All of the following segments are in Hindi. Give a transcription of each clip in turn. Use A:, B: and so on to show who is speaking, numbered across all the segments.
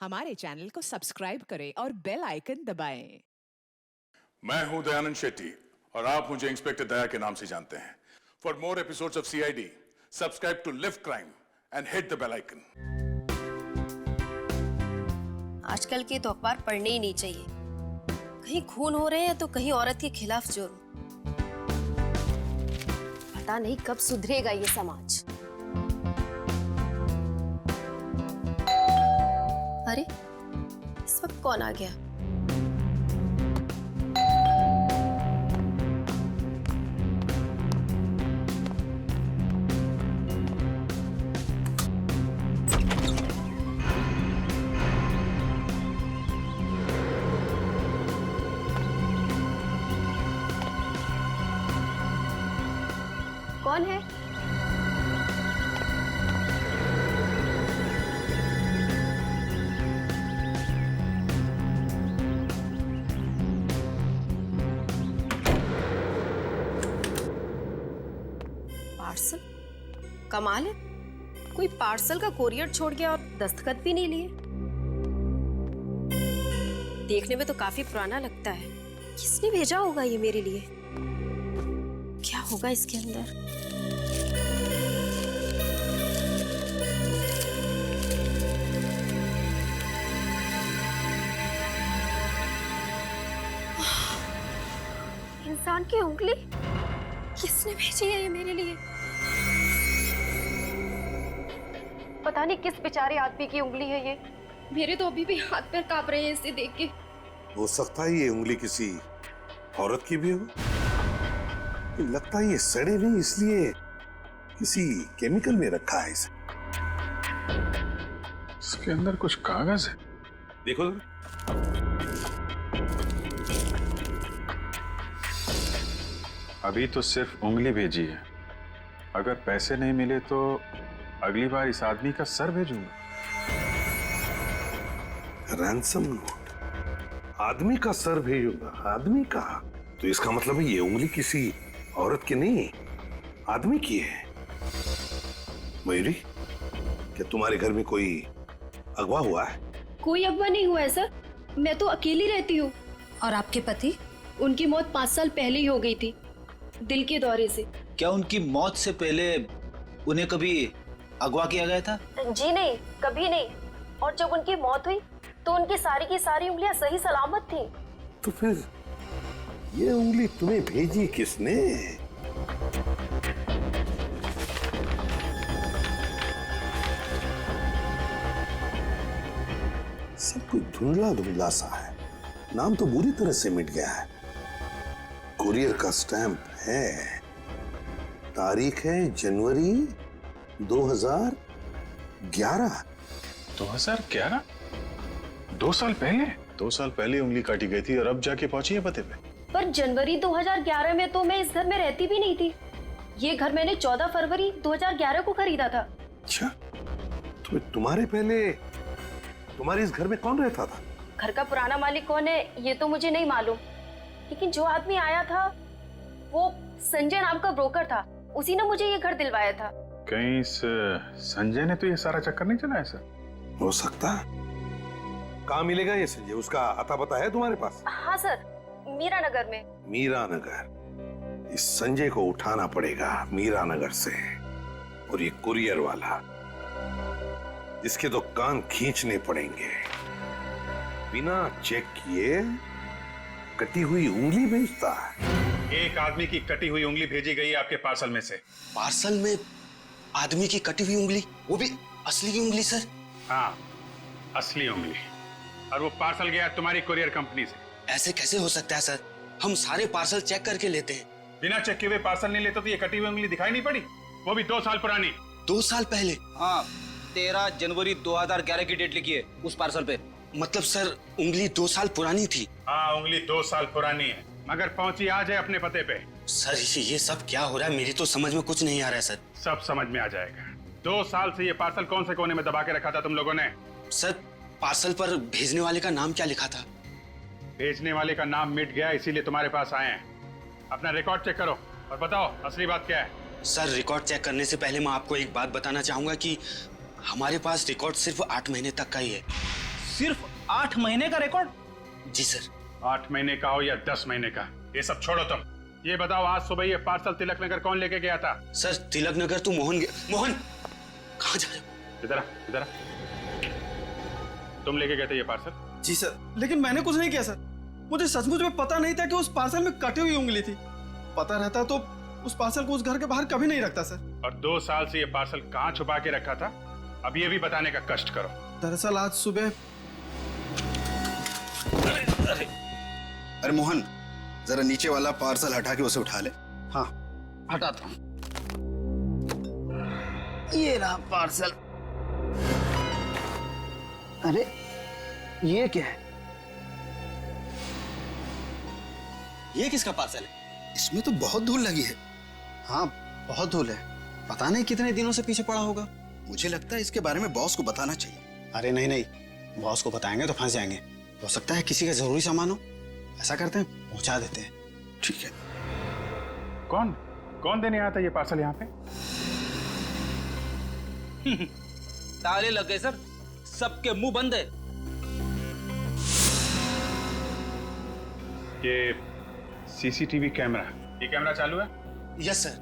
A: हमारे चैनल को सब्सक्राइब करें और बेल आइकन दबाएं।
B: मैं हूं दयानंद शेट्टी और आप मुझे इंस्पेक्टर दया के नाम से जानते हैं। For more episodes of CID, subscribe to lift crime and hit the bell icon.
C: आजकल के तो अखबार पढ़ने ही नहीं चाहिए। कहीं खून हो रहे हैं तो कहीं औरत के खिलाफ जुर्म। पता नहीं कब सुधरेगा ये समाज। अरे इस वक्त कौन आ गया? कौन है? पार्सल? कमाल है, कोई पार्सल का कोरियर छोड़ गया और दस्तखत भी नहीं लिए। देखने में तो काफी पुराना लगता है। किसने भेजा होगा ये मेरे लिए? क्या होगा इसके अंदर? इंसान की उंगली? किसने भेजी है ये मेरे लिए? पता नहीं किस बेचारे आदमी की उंगली है ये। मेरे तो अभी भी हाथ पैर कांप रहे हैं इसे देख के।
D: हो सकता है ये उंगली किसी औरत की भी हो। लगता है ये सड़े नहीं, इसलिए किसी केमिकल में रखा है इसे।
B: इसके अंदर कुछ कागज है,
D: देखो।
E: अभी तो सिर्फ उंगली भेजी है। अगर पैसे नहीं मिले तो अगली बार इस आदमी का सर भेजूंगा।
D: रैंसम नोट, आदमी का सर भेजूंगा। आदमी का? तो इसका मतलब है ये उंगली किसी औरत की नहीं, आदमी की है। मयूरी, क्या तुम्हारे घर में कोई अगवा हुआ है?
F: कोई अगवा नहीं हुआ है सर, मैं तो अकेली रहती हूँ।
C: और आपके पति?
F: उनकी मौत 5 साल पहले ही हो गई थी, दिल के दौरे से।
G: क्या उनकी मौत से पहले उन्हें कभी अगवा किया गया था?
C: जी नहीं, कभी नहीं। और जब उनकी मौत हुई तो उनकी सारी की सारी उंगलियां सही सलामत थी।
D: तो फिर ये उंगली तुम्हें भेजी किसने? सब कुछ धुंधला धुंधला सा है। नाम तो बुरी तरह से मिट गया है। कुरियर का स्टैंप है, तारीख है जनवरी 2011।
E: 2011? 2 साल पहले? 2 साल पहले उंगली काटी गई थी और अब जाके पहुंची है पते पे।
F: पर जनवरी 2011 में तो मैं इस घर में रहती भी नहीं थी। ये घर मैंने 14 फरवरी 2011 को खरीदा था।
D: अच्छा, तो तुम्हारे पहले तुम्हारे इस घर में कौन रहता था?
F: घर का पुराना मालिक कौन है ये तो मुझे नहीं मालूम, लेकिन जो आदमी आया था वो संजय नाम का ब्रोकर था। उसी ने मुझे ये घर दिलवाया था।
E: कहीं इस संजय ने तो ये सारा चक्कर नहीं चलाया सर?
D: हो सकता है। कहाँ मिलेगा ये संजय? उसका अता पता है तुम्हारे पास?
F: हाँ सर, मीरा नगर में।
D: मीरा नगर? इस संजय को उठाना पड़ेगा मीरा नगर से। और ये कुरियर वाला, इसके तो कान खींचने पड़ेंगे। बिना चेक किए कटी हुई उंगली भेजता है।
E: एक आदमी की कटी हुई उंगली भेजी गई है आपके पार्सल में से।
G: पार्सल में आदमी की कटी हुई उंगली, वो भी असली की उंगली सर?
E: हाँ, असली उंगली। और वो पार्सल गया तुम्हारी कुरियर कंपनी से।
G: ऐसे कैसे हो सकता है सर? हम सारे पार्सल चेक करके लेते हैं।
E: बिना चेक किए हुए पार्सल नहीं लेते तो ये कटी हुई उंगली दिखाई नहीं पड़ी? वो भी 2 साल पुरानी।
G: 2 साल पहले?
H: हाँ, 13 जनवरी 2011 की डेट लिखी है उस पार्सल पे।
G: मतलब सर उंगली 2 साल पुरानी थी?
E: हाँ, उंगली 2 साल पुरानी है, मगर पहुंची आज है अपने पते पे।
G: सर ये सब क्या हो रहा है? मेरी तो समझ में कुछ नहीं आ रहा है सर।
E: सब समझ में आ जाएगा। 2 साल से ये पार्सल कौन से कोने में दबा के रखा था तुम लोगों ने?
G: सर पार्सल पर भेजने वाले का नाम क्या लिखा था?
E: भेजने वाले का नाम मिट गया, इसीलिए तुम्हारे पास आए हैं। अपना रिकॉर्ड चेक करो और बताओ असली बात क्या है।
G: सर रिकॉर्ड चेक करने से पहले मैं आपको एक बात बताना चाहूंगा कि हमारे पास रिकॉर्ड सिर्फ 8 महीने तक का ही है।
H: सिर्फ 8 महीने का रिकॉर्ड?
G: जी सर।
E: 8 महीने का हो या 10 महीने का, ये सब छोड़ो तुम। ये बताओ, आज सुबह ये पार्सल तिलक नगर कौन लेके गया था?
G: सर तिलक नगर तो मोहन मोहन कहाँ जा रहे हो?
E: इधर आ, इधर आ। तुम लेके गए थे ये पार्सल?
I: जी सर, लेकिन मैंने कुछ नहीं किया सर। मुझे सचमुच में पता नहीं था कि उस पार्सल में कटी हुई उंगली थी। पता रहता तो उस पार्सल को उस घर के बाहर कभी नहीं रखता सर।
E: और 2 साल से ये पार्सल कहाँ छुपा के रखा था, अब ये भी बताने का कष्ट करो।
I: दरअसल आज सुबह।
G: अरे मोहन, जरा नीचे वाला पार्सल हटा के उसे उठा ले।
I: हाँ,
H: हटाता हूं।
I: ये रहा पार्सल। अरे ये क्या है?
G: ये किसका पार्सल है? इसमें तो बहुत धूल लगी है।
I: हाँ, बहुत धूल है। पता नहीं कितने दिनों से पीछे पड़ा होगा।
G: मुझे लगता है इसके बारे में बॉस को बताना चाहिए।
I: अरे नहीं नहीं, बॉस को बताएंगे तो फंस जाएंगे। हो सकता है किसी का जरूरी सामान हो। ऐसा करते हैं, पहुंचा देते हैं।
G: ठीक है।
E: कौन देने आया था ये पार्सल यहाँ पे?
H: ताले लग गए सर, सबके मुंह बंद है।
E: ये सीसीटीवी कैमरा, ये कैमरा चालू है?
G: Yes sir.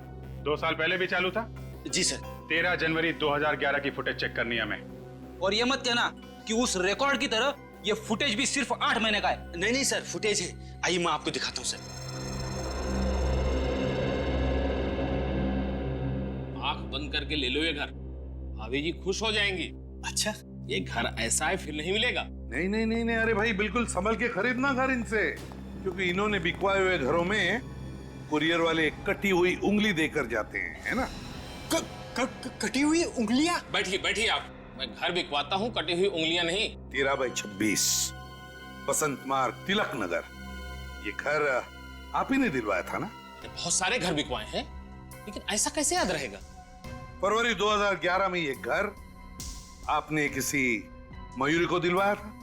E: 2 साल पहले भी चालू था?
G: जी सर।
E: 13 जनवरी 2011 की फुटेज चेक करनी है हमें।
H: और ये मत कहना कि उस रिकॉर्ड की तरह ये फुटेज भी सिर्फ 8 महीने का है।
G: नहीं नहीं सर, फुटेज है। आइए मैं आपको दिखाता हूँ सर।
J: आंख बंद करके ले लो ये घर, भाभी जी खुश हो जाएंगी।
G: अच्छा,
J: ये घर ऐसा है फिर नहीं मिलेगा।
D: नहीं नहीं नहीं नहीं, अरे भाई बिल्कुल संभल के खरीदना घर इनसे, क्योंकि इन्होंने बिकवाए हुए घरों में कुरियर वाले कटी हुई उंगली देकर जाते हैं, है ना?
G: कटी हुई उंगलियां?
J: बैठिए बैठिए आप, मैं घर बिकवाता हूँ, कटी हुई उंगलियां नहीं।
D: 13/26 बसंत मार्ग, तिलक नगर। ये घर आप ही ने दिलवाया था ना?
J: बहुत सारे घर बिकवाए हैं, लेकिन ऐसा कैसे याद रहेगा?
D: फरवरी 2011 में ये घर आपने किसी मयूरी को दिलवाया था।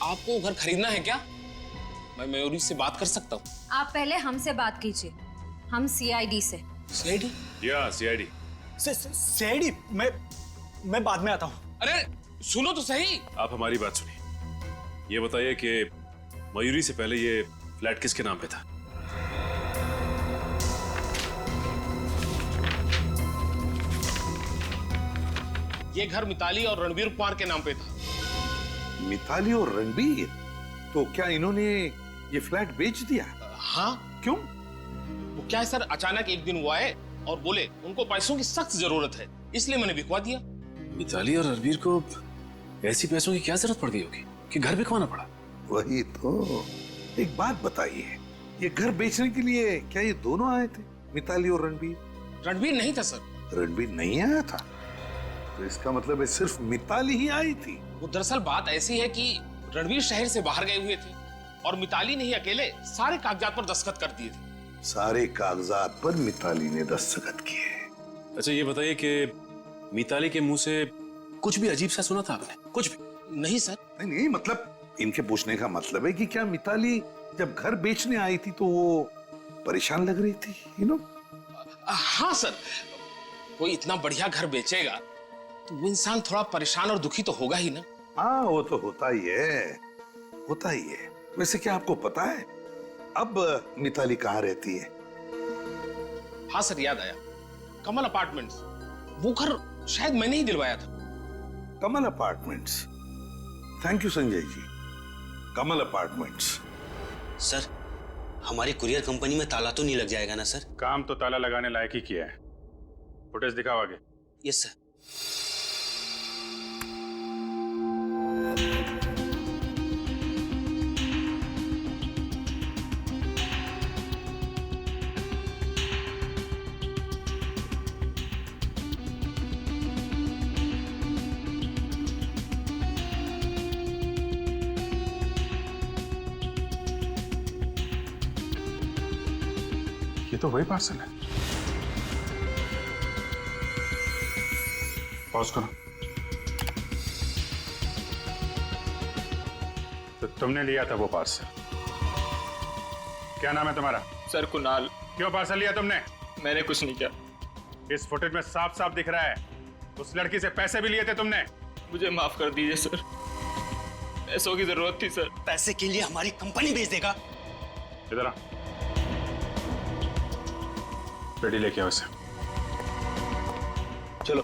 J: आपको घर खरीदना है क्या? मैं मयूरी से बात कर सकता हूँ।
F: आप पहले हमसे बात कीजिए, हम सीआईडी से।
J: सीआईडी?
E: या सीआईडी।
I: सीआईडी? मैं बाद में आता हूँ।
J: अरे सुनो तो सही।
K: आप हमारी बात सुनिए। ये बताइए कि मयूरी से पहले ये फ्लैट किसके नाम पे था?
J: ये घर मिताली और रणवीर कुमार के नाम पे था।
D: मिताली और रणबीर? तो क्या इन्होंने ये फ्लैट बेच दिया?
J: हाँ।
D: क्यों?
J: वो क्या है सर, अचानक एक दिन वो आए और बोले उनको पैसों की सख्त जरूरत है, इसलिए मैंने बिकवा दिया।
K: मिताली और रणवीर को ऐसी पैसों की क्या जरूरत पड़ गई होगी कि घर बिकवाना पड़ा?
D: वही तो। एक बात बताइए, ये घर बेचने के लिए क्या ये दोनों आए थे, मिताली और रणबीर?
J: रणबीर नहीं था सर।
D: रणबीर नहीं आया था? तो इसका मतलब है सिर्फ मिताली ही आई थी।
J: वो दरअसल बात ऐसी है कि रणबीर शहर से बाहर गए हुए थे और मिताली ने ही अकेले सारे कागजात पर दस्तखत कर दिए थे।
D: सारे कागजात पर मिताली ने दस्तखत किए।
K: अच्छा ये बताइए कि मिताली के मुंह से कुछ भी अजीब सा सुना था आपने? कुछ भी?
J: नहीं सर।
D: नहीं नहीं, मतलब इनके पूछने का मतलब है कि क्या मिताली जब घर बेचने आई थी तो वो परेशान लग रही थी, यू नो?
J: हाँ सर, कोई इतना बढ़िया घर बेचेगा तो वो इंसान थोड़ा परेशान और दुखी तो होगा ही ना।
D: हाँ वो तो होता ही है, होता ही है। वैसे क्या आपको पता है अब मिताली कहाँ रहती है?
J: हाँ सर, याद आया, कमल अपार्टमेंट्स। वो घर शायद मैंने ही दिलवाया था।
D: Kamal apartments? Thank you Sanjay ji. Kamal apartments.
G: Sir हमारी कुरियर कंपनी में ताला तो नहीं लग जाएगा ना सर?
E: काम तो ताला लगाने लायक ही किया है। फुटेज दिखाओ आगे।
G: Yes sir.
E: ये तो वही पार्सल है। पॉज करो। तो तुमने लिया था वो पार्सल? क्या नाम है तुम्हारा?
L: सर कुणाल।
E: क्यों पार्सल लिया तुमने?
L: मैंने कुछ नहीं किया।
E: इस फुटेज में साफ साफ दिख रहा है उस लड़की से पैसे भी लिए थे तुमने।
L: मुझे माफ कर दीजिए सर,
H: पैसों की जरूरत थी सर।
G: पैसे के लिए हमारी कंपनी बेच देगा?
E: इधर आ, पेटी लेके आओ इसे।
G: चलो।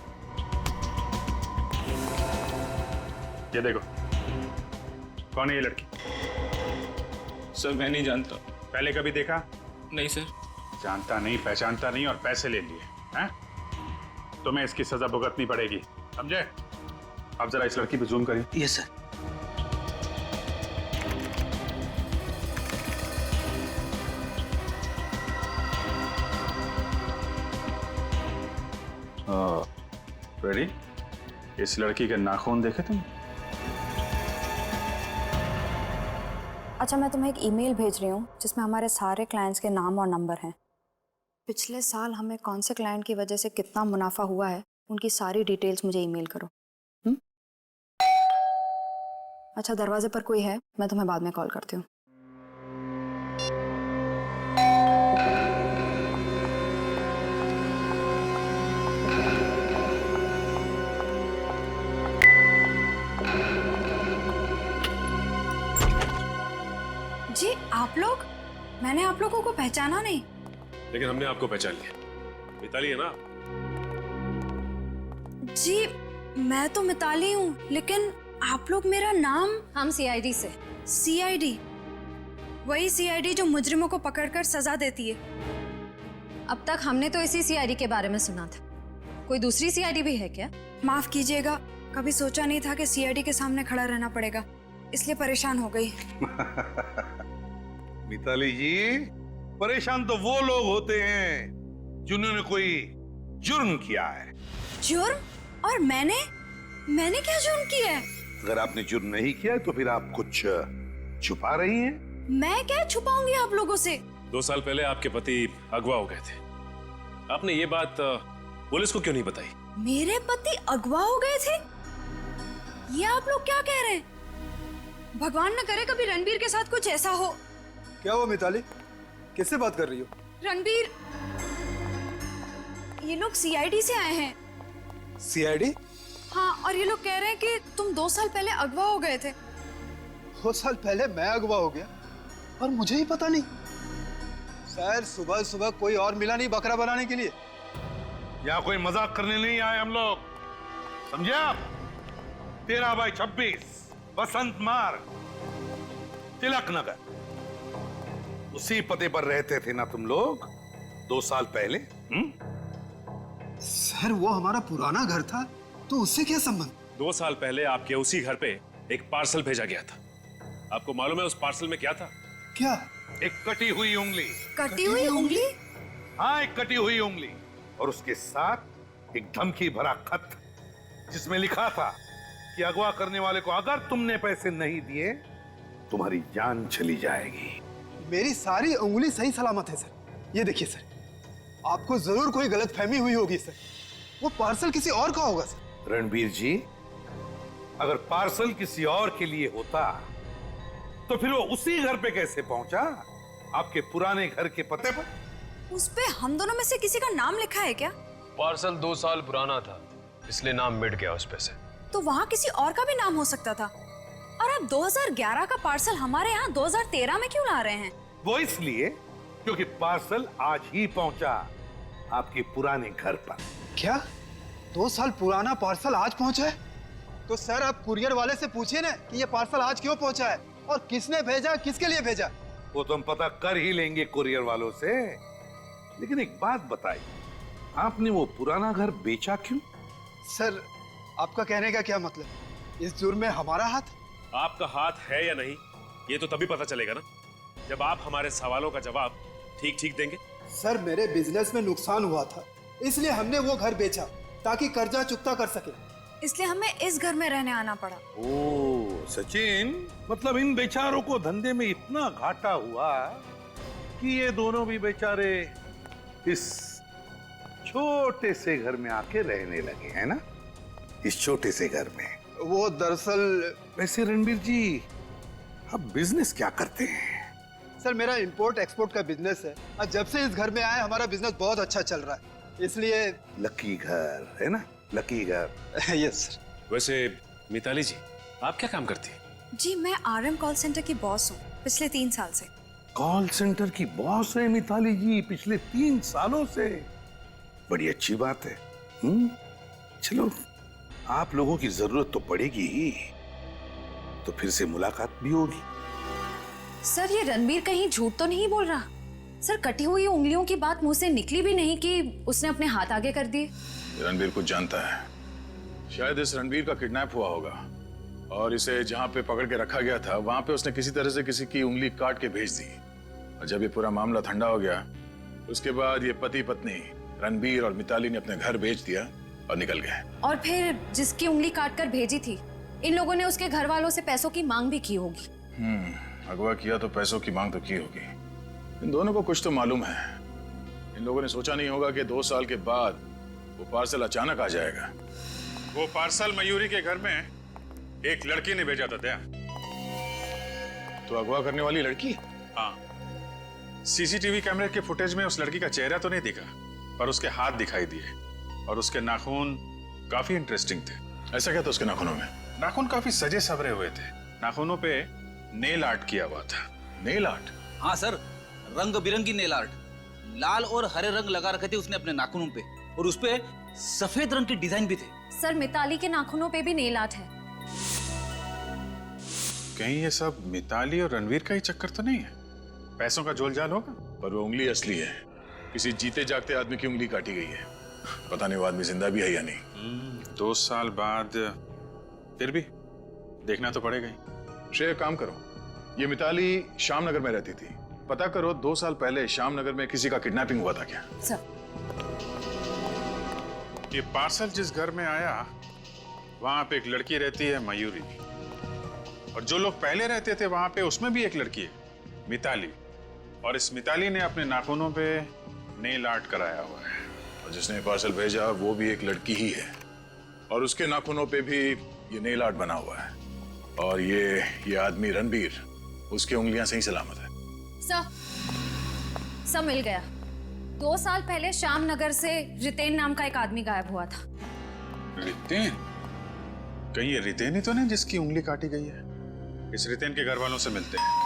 E: ये देखो, कौन है ये लड़की?
H: सर मैं नहीं जानता।
E: पहले कभी देखा?
H: नहीं सर।
E: जानता नहीं, पहचानता नहीं और पैसे ले लिए हैं? तुम्हें इसकी सजा भुगतनी पड़ेगी, समझे? अब जरा इस लड़की पे जूम करिए।
G: Yes sir.
E: रेडी? इस लड़की के नाखून देखे तुम?
L: अच्छा, मैं तुम्हें एक ईमेल भेज रही हूँ जिसमें हमारे सारे क्लाइंट्स के नाम और नंबर हैं। पिछले साल हमें कौन से क्लाइंट की वजह से कितना मुनाफा हुआ है, उनकी सारी डिटेल्स मुझे ईमेल करो। अच्छा, दरवाजे पर कोई है, मैं तुम्हें बाद में कॉल करती हूँ। जी आप लोग? मैंने आप लोगों को पहचाना नहीं।
K: लेकिन हमने आपको पहचान लिया, मिताली है ना?
L: जी मैं तो मिताली हूँ, लेकिन आप लोग मेरा नाम।
C: हम सीआईडी से।
L: सीआईडी? वही सीआईडी जो मुजरिमों को पकड़कर सजा देती है।
C: अब तक हमने तो इसी सीआईडी के बारे में सुना था, कोई दूसरी सीआईडी भी है क्या?
L: माफ कीजिएगा, कभी सोचा नहीं था कि सीआईडी के सामने खड़ा रहना पड़ेगा, इसलिए परेशान हो गई।
D: मिताली जी, परेशान तो वो लोग होते हैं जिन्होंने कोई जुर्म किया है।
L: जुर्म? और मैंने क्या जुर्म किया है?
D: अगर आपने जुर्म नहीं किया है तो फिर आप कुछ छुपा रही हैं।
L: मैं क्या छुपाऊंगी आप लोगों से?
K: 2 साल पहले आपके पति अगवा हो गए थे। आपने ये बात पुलिस को क्यों नहीं बताई?
L: मेरे पति अगवा हो गए थे? ये आप लोग क्या कह रहे हैं? भगवान न करे कभी रणबीर के साथ कुछ ऐसा हो।
I: क्या हुआ मिताली, किससे बात कर रही हो?
L: रणबीर, ये लोग सीआईडी से आए हैं।
I: सीआईडी?
L: हाँ, और ये लोग कह रहे हैं कि तुम 2 साल पहले अगवा हो गए थे।
I: 2 साल पहले मैं अगवा हो गया और मुझे ही पता नहीं? शायद सुबह सुबह कोई और मिला नहीं बकरा बनाने के लिए।
D: यहाँ कोई मजाक करने नहीं आए हम लोग, समझे आप? 13/26 बसंत मार्ग, तिलक नगर, उसी पते पर रहते थे ना तुम लोग 2 साल पहले?
I: सर वो हमारा पुराना घर था, तो उससे क्या संबंध?
K: 2 साल पहले आपके उसी घर पे एक पार्सल भेजा गया था। आपको मालूम है उस पार्सल में क्या था?
I: क्या?
D: एक कटी हुई उंगली।
L: कटी हुई उंगली?
D: हाँ, एक कटी हुई उंगली और उसके साथ एक धमकी भरा खत जिसमें लिखा था कि अगवा करने वाले को अगर तुमने पैसे नहीं दिए तुम्हारी जान चली जाएगी।
I: मेरी सारी उंगली सही सलामत है सर। ये देखिए सर, आपको जरूर कोई गलतफहमी हुई होगी सर। वो पार्सल किसी और का होगा सर।
D: रणबीर जी, अगर पार्सल किसी और के लिए होता तो फिर वो उसी घर पे कैसे पहुंचा? आपके पुराने घर के पते पर?
L: उस पे हम दोनों में से किसी का नाम लिखा है क्या?
K: पार्सल 2 साल पुराना था, इसलिए नाम मिट गया उस पे से।
L: तो वहाँ किसी और का भी नाम हो सकता था। और आप 2011 का पार्सल हमारे यहाँ 2013 में क्यों ला रहे हैं?
D: वो इसलिए क्योंकि पार्सल आज ही पहुंचा आपके पुराने घर पर।
I: क्या 2 साल पुराना पार्सल आज पहुंचा है? तो सर आप कुरियर वाले से पूछिए ना कि ये पार्सल आज क्यों पहुंचा है और किसने भेजा, किसके लिए भेजा।
D: वो तो हम पता कर ही लेंगे कुरियर वालों से। लेकिन एक बात बताइए, आपने वो पुराना घर बेचा क्यों?
I: सर आपका कहने का क्या मतलब? इस जुर्म में हमारा हाथ?
K: आपका हाथ है या नहीं ये तो तभी पता चलेगा ना, जब आप हमारे सवालों का जवाब ठीक ठीक देंगे।
I: सर मेरे बिजनेस में नुकसान हुआ था, इसलिए हमने वो घर बेचा ताकि कर्जा चुकता कर सके।
L: इसलिए हमें इस घर में रहने आना पड़ा।
D: ओ सचिन, मतलब इन बेचारों को धंधे में इतना घाटा हुआ कि ये दोनों भी बेचारे इस छोटे से घर में आके रहने लगे हैं ना? इस छोटे से घर में।
I: वो दरअसल
D: वैसे रणबीर जी, आप बिजनेस क्या करते हैं?
I: सर मेरा इंपोर्ट एक्सपोर्ट का बिजनेस है और जब से इस घर में आए हमारा बिजनेस बहुत अच्छा चल रहा है, इसलिए।
D: लकी घर है ना, लकी घर।
I: Yes sir.
K: वैसे मिताली जी, आप क्या काम करती हैं?
L: जी मैं आरएम कॉल सेंटर की बॉस हूँ पिछले 3 साल से।
D: कॉल सेंटर की बॉस है मिताली जी पिछले 3 सालों से? बड़ी अच्छी बात है। चलो, आप लोगों की जरूरत तो पड़ेगी ही, तो फिर से मुलाकात भी होगी।
L: सर ये रणबीर कहीं झूठ तो नहीं बोल रहा? सर कटी हुई उंगलियों की बात मुंह से निकली भी नहीं कि उसने अपने हाथ आगे कर दिए।
B: रणबीर कुछ जानता है। शायद इस रणबीर का किडनैप हुआ होगा और इसे जहां पे पकड़ के रखा गया था वहां पे उसने किसी तरह से किसी की उंगली काट के भेज दी। और जब ये पूरा मामला ठंडा हो गया उसके बाद ये पति पत्नी रणबीर और मिताली ने अपने घर बेच दिया और निकल गए।
L: और फिर जिसकी उंगली काट कर भेजी थी इन लोगों ने उसके घर वालों से पैसों की मांग भी की होगी।
B: अगवा किया तो पैसों की मांग तो की होगी। इन दोनों को कुछ तो मालूम है। इन लोगों ने सोचा नहीं होगा कि 2 साल के बाद वो पार्सल अचानक आ जाएगा।
E: वो पार्सल मयूरी के घर में एक लड़की ने भेजा था। दया
B: तो अगवा करने वाली लड़की?
E: हाँ, सीसीटीवी कैमरे के फुटेज में उस लड़की का चेहरा तो नहीं दिखा, पर उसके हाथ दिखाई दिए और उसके नाखून काफी इंटरेस्टिंग थे।
B: ऐसा क्या था उसके नाखूनों में?
E: नाखून काफी सजे सवरे हुए थे। नाखूनों पे नेल आर्ट किया हुआ था।
B: Nail art?
H: हाँ सर, रंग बिरंगी नेल आर्ट, लाल और हरे रंग लगा रखे थे उसने अपने नाखूनों पे, और उस पे सफेद रंग के डिजाइन भी थे।
L: सर मिताली के नाखूनों पे भी नेल आर्ट है।
E: कहीं ये सब मिताली और रणवीर का ही चक्कर तो नहीं है? पैसों का जोलजाल होगा?
B: पर वो उंगली असली है। किसी जीते जागते आदमी की उंगली काटी गई है। पता नहीं वो आदमी जिंदा भी है या नहीं।
E: 2 साल बाद फिर भी देखना तो पड़ेगा ही।
B: श्रेय, काम करो, ये मिताली श्यामनगर में रहती थी, पता करो 2 साल पहले श्यामनगर में किसी का किडनैपिंग हुआ था क्या?
L: सर
E: ये पार्सल जिस घर में आया वहां पे एक लड़की रहती है मयूरी, और जो लोग पहले रहते थे वहां पे उसमें भी एक लड़की है मिताली, और इस मिताली ने अपने नाखूनों पे नेल आर्ट कराया हुआ है।
B: और जिसने पार्सल भेजा वो भी एक लड़की ही है और उसके नाखूनों पे भी ये नेल आर्ट बना हुआ है। और ये आदमी रणबीर, उसकी उंगलियां सही सलामत है।
L: सब मिल गया। 2 साल पहले श्यामनगर से रितेन नाम का एक आदमी गायब हुआ था।
E: रितेन? कहीं ये रितेन ही तो नहीं जिसकी उंगली काटी गई है? इस रितेन के घर वालों से मिलते हैं।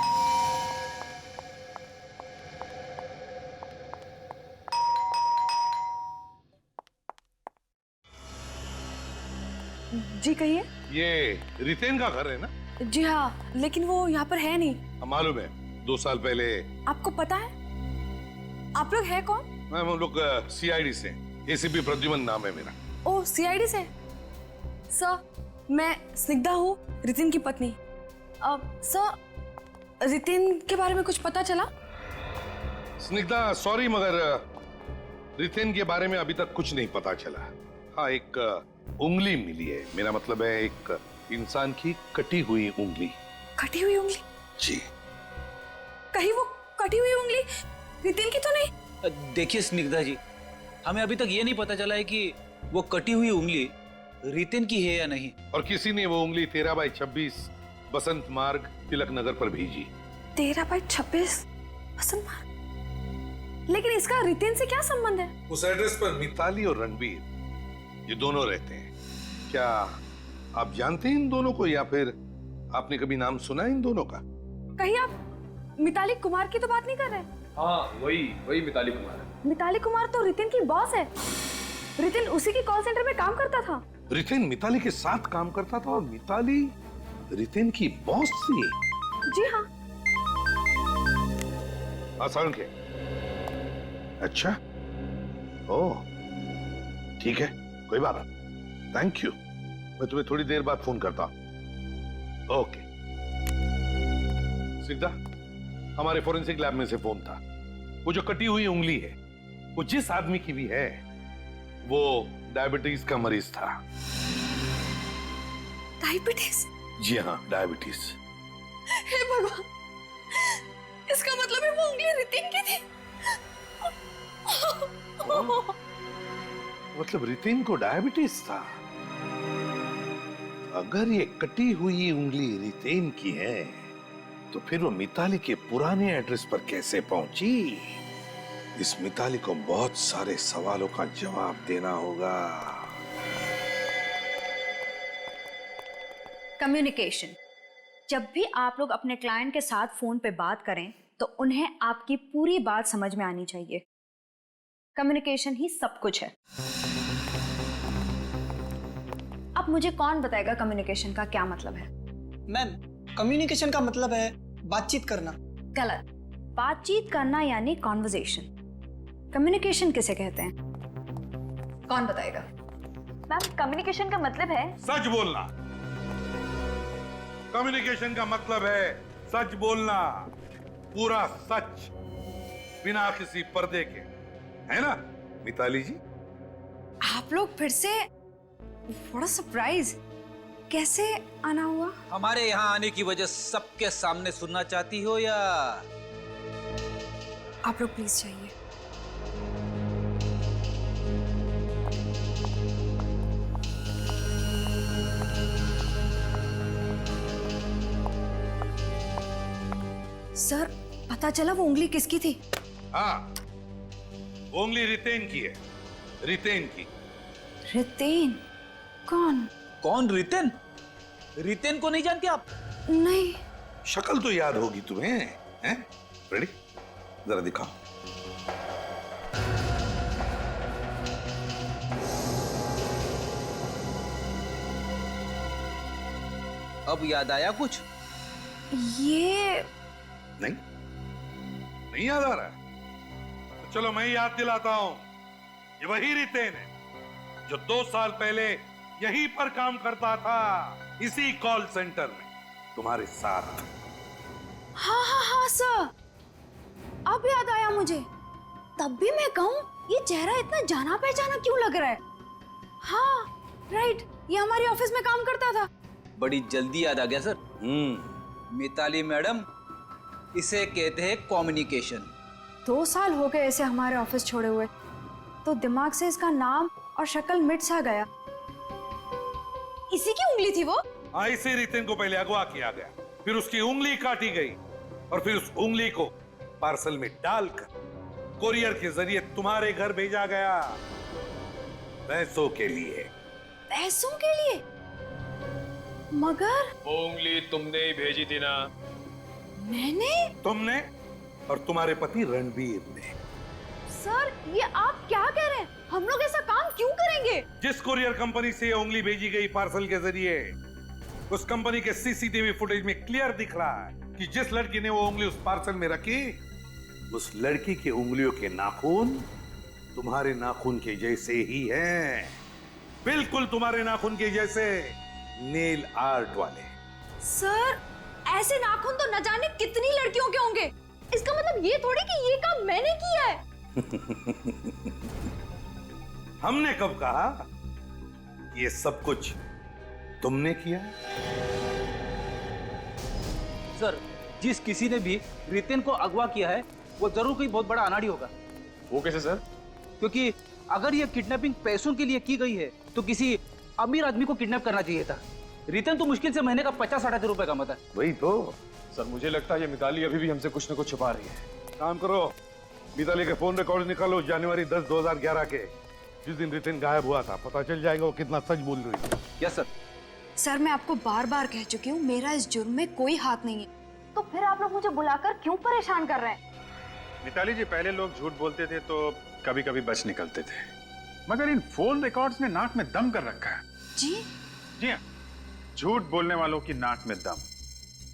L: जी कहिए।
D: ये रितेन का घर है ना?
L: जी हाँ, लेकिन वो यहाँ पर है नहीं।
D: मालूम है, 2 साल पहले।
L: आपको पता है? आप लोग है कौन?
D: हम लोग सीआईडी से, एसीपी प्रद्युमन नाम है मेरा।
L: ओह, सीआईडी से। सर, मैं स्निग्धा हूँ, रितिन की पत्नी। सर, रितिन के बारे में कुछ पता चला?
D: स्निग्धा, सॉरी मगर रितेन के बारे में अभी तक कुछ नहीं पता चला। हाँ, एक उंगली मिली है। मेरा मतलब है एक इंसान की कटी हुई उंगली।
L: कटी हुई उंगली?
D: जी।
L: कहीं वो कटी हुई उंगली रितेन की तो नहीं?
H: देखिए स्निग्धा जी, हमें अभी तक ये नहीं पता चला है कि वो कटी हुई उंगली रितेन की है या नहीं।
D: और किसी ने वो उंगली 13/26 बसंत मार्ग तिलक नगर पर भेजी।
L: 13/26 बसंत मार्ग? लेकिन इसका रितेन से क्या संबंध है?
D: उस एड्रेस पर मिताली और रणबीर ये दोनों रहते हैं। क्या आप जानते हैं इन दोनों को, या फिर आपने कभी नाम सुना इन दोनों का?
L: कहीं आप मिताली कुमार की तो बात नहीं कर रहे?
M: हाँ, वही मिताली कुमार है।
L: मिताली कुमार तो रितेन की बॉस है। रितेन उसी की कॉल सेंटर में काम करता था।
D: रितेन मिताली के साथ काम करता था और मिताली रितेन की बॉस थी।
L: जी हाँ।
D: आसान के? अच्छा, ओह ठीक है, कोई बात नहीं। थैंक यू, मैं तुम्हें थोड़ी देर बाद फोन करता हूं। ओके। सिद्धा, हमारे फोरेंसिक लैब में से फोन था। वो जो कटी हुई उंगली है वो जिस आदमी की भी है वो डायबिटीज का मरीज था।
L: डायबिटीज?
D: जी हाँ, डायबिटीज।
L: हे भगवान, इसका मतलब है वो उंगली रितेन की थी।
D: मतलब रितेन को डायबिटीज था? अगर ये कटी हुई उंगली रितेन की है तो फिर वो मिताली के पुराने एड्रेस पर कैसे पहुंची? इस मिताली को बहुत सारे सवालों का जवाब देना होगा।
L: कम्युनिकेशन, जब भी आप लोग अपने क्लाइंट के साथ फोन पे बात करें तो उन्हें आपकी पूरी बात समझ में आनी चाहिए। कम्युनिकेशन ही सब कुछ है। अब मुझे कौन बताएगा कम्युनिकेशन का क्या मतलब है?
I: मैम, कम्युनिकेशन का मतलब है बातचीत करना।
L: गलत। बातचीत करना यानी कॉन्वर्जेशन। कम्युनिकेशन किसे कहते हैं? कौन बताएगा?
C: मैम, कम्युनिकेशन का मतलब है
D: सच बोलना। कम्युनिकेशन का मतलब है सच बोलना, पूरा सच, बिना किसी पर्दे के, है ना मिताली जी?
L: आप लोग फिर से? बड़ा सरप्राइज। कैसे आना हुआ?
H: हमारे यहाँ आने की वजह सबके सामने सुनना चाहती हो या?
L: आप लोग प्लीज जाइए। सर, पता चला वो उंगली किसकी थी?
D: हाँ, उंगली रितेन की है। रितेन की।
L: रितेन? कौन?
H: कौन रितेन? रितेन को नहीं जानते आप?
L: नहीं।
D: शक्ल तो याद होगी तुम्हें, हैं? रेडी? जरा दिखाओ।
H: अब याद आया कुछ?
L: ये
D: नहीं याद आ रहा है? तो चलो मैं याद दिलाता हूं। ये वही रितेन है जो 2 साल पहले यहीं पर काम करता था, इसी कॉल सेंटर में तुम्हारे साथ।
L: हाँ हाँ हाँ सर, अब याद आया मुझे। तब भी मैं कहूँ ये चेहरा इतना जाना पहचाना क्यों लग रहा है? हाँ राइट, ये हमारे ऑफिस में काम करता था।
H: बड़ी जल्दी याद आ गया सर। मिताली मैडम, इसे कहते हैं कम्युनिकेशन।
L: 2 साल हो गए इसे हमारे ऑफिस छोड़े हुए, तो दिमाग से इसका नाम और शक्ल मिट सा गया। इसी की उंगली थी वो?
D: हाँ, इसी रितेन को पहले अगवा किया गया, फिर उसकी उंगली काटी गई और फिर उस उंगली को पार्सल में डालकर कोरियर के जरिए तुम्हारे घर भेजा गया, पैसों के लिए।
L: पैसों के लिए? मगर
K: वो उंगली तुमने ही भेजी थी ना?
L: मैंने?
D: तुमने और तुम्हारे पति रणबीर ने।
L: सर, ये आप क्या कह रहे हैं? हम लोग ऐसा काम क्यों करेंगे?
D: जिस कुरियर कंपनी से ये उंगली भेजी गई पार्सल के जरिए, उस कंपनी के सीसीटीवी फुटेज में क्लियर दिख रहा है कि जिस लड़की ने वो उंगली उस पार्सल में रखी, उस लड़की के उंगलियों के नाखून तुम्हारे नाखून के जैसे ही हैं, बिल्कुल तुम्हारे नाखून के जैसे, नेल आर्ट वाले।
L: सर, ऐसे नाखून तो न जाने कितनी लड़कियों के होंगे। इसका मतलब ये थोड़ी कि ये काम मैंने किया है।
D: हमने कब कहा ये सब कुछ तुमने किया?
H: सर, जिस किसी ने भी रितेन को अगवा किया है वो जरूर कोई बहुत बड़ा अनाड़ी होगा।
K: वो कैसे सर?
H: क्योंकि अगर ये किडनैपिंग पैसों के लिए की गई है तो किसी अमीर आदमी को किडनैप करना चाहिए था। रितेन तो मुश्किल से महीने का 50-60 रुपए कमाता है।
D: वही तो
K: सर, मुझे लगता है ये मिताली अभी भी हमसे कुछ न कुछ छुपा रही है।
D: काम करो, मिताली के फोन रिकॉर्ड निकालो जनवरी 10, 2011 के, जिस दिन रितेन गायब हुआ था। पता चल जाएगा वो कितना सच बोल रही है।
H: Yes sir.
L: सर, मैं आपको बार बार कह चुकी हूँ मेरा इस जुर्म में कोई हाथ नहीं है, तो फिर आप लोग मुझे बुलाकर क्यों परेशान कर रहे हैं?
E: मिताली जी, पहले लोग झूठ बोलते थे तो कभी कभी बच निकलते थे, मगर इन फोन रिकॉर्ड्स ने नाक में दम कर रखा है। जी हाँ, झूठ बोलने वालों की नाक में दम।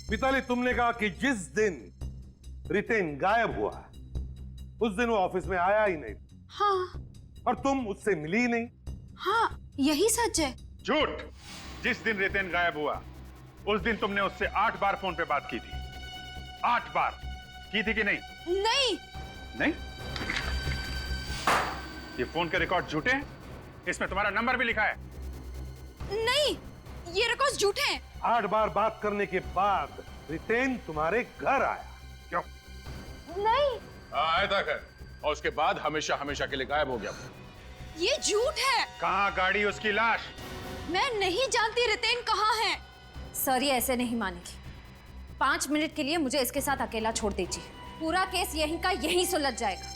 D: मिताली, तुमने कहा कि जिस दिन रितेन गायब हुआ उस दिन वो ऑफिस में आया ही नहीं।
L: हाँ।
D: और तुम उससे मिली ही नहीं।
L: हाँ, यही सच है।
E: झूठ। जिस दिन रितेन गायब हुआ उस दिन तुमने उससे 8 बार फोन पे बात की थी। 8 बार की थी कि नहीं?
L: नहीं।
E: ये फोन के रिकॉर्ड झूठे हैं? इसमें तुम्हारा नंबर भी लिखा है।
L: नहीं, ये रिकॉर्ड झूठे हैं।
D: 8 बार बात करने के बाद रितेन तुम्हारे घर आया, क्यों?
L: नहीं।
B: आया था घर, और उसके बाद हमेशा हमेशा के लिए गायब हो गया।
L: ये झूठ है।
E: कहाँ गाड़ी उसकी लाश?
L: मैं नहीं जानती रितेन कहाँ है।
C: सर, ये ऐसे नहीं मानेगी। 5 मिनट के लिए मुझे इसके साथ अकेला छोड़ दीजिए। पूरा केस यहीं का यहीं सुलझ जाएगा।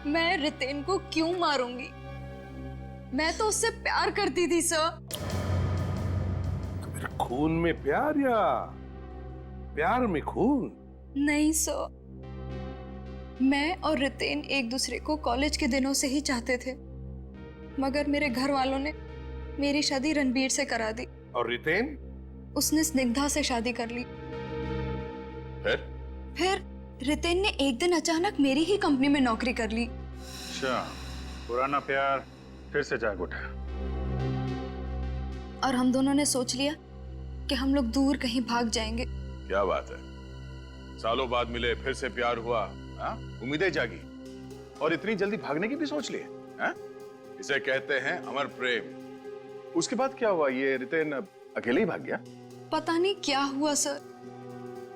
L: मैं रितेन को क्यों मारूंगी? मैं तो उससे प्यार करती थी सर।
D: तो मेरे खून में प्यार या प्यार में खून?
L: नहीं सर, मैं और रितेन एक दूसरे को कॉलेज के दिनों से ही चाहते थे, मगर मेरे घर वालों ने मेरी शादी रणबीर से करा दी।
D: और रितेन?
L: उसने स्निग्धा से शादी कर ली। फिर रितेन ने एक दिन अचानक मेरी ही कंपनी में नौकरी कर ली।
E: अच्छा, पुराना प्यार फिर से जाग उठा।
L: और हम दोनों ने सोच लिया कि हम लोग दूर कहीं भाग जाएंगे।
B: क्या बात है, सालों बाद मिले, फिर से प्यार हुआ, उम्मीदें जागी और इतनी जल्दी भागने की भी सोच लिए। इसे कहते हैं अमर प्रेम। उसके बाद क्या हुआ? ये रितेन अकेले ही भाग गया?
L: पता नहीं क्या हुआ सर।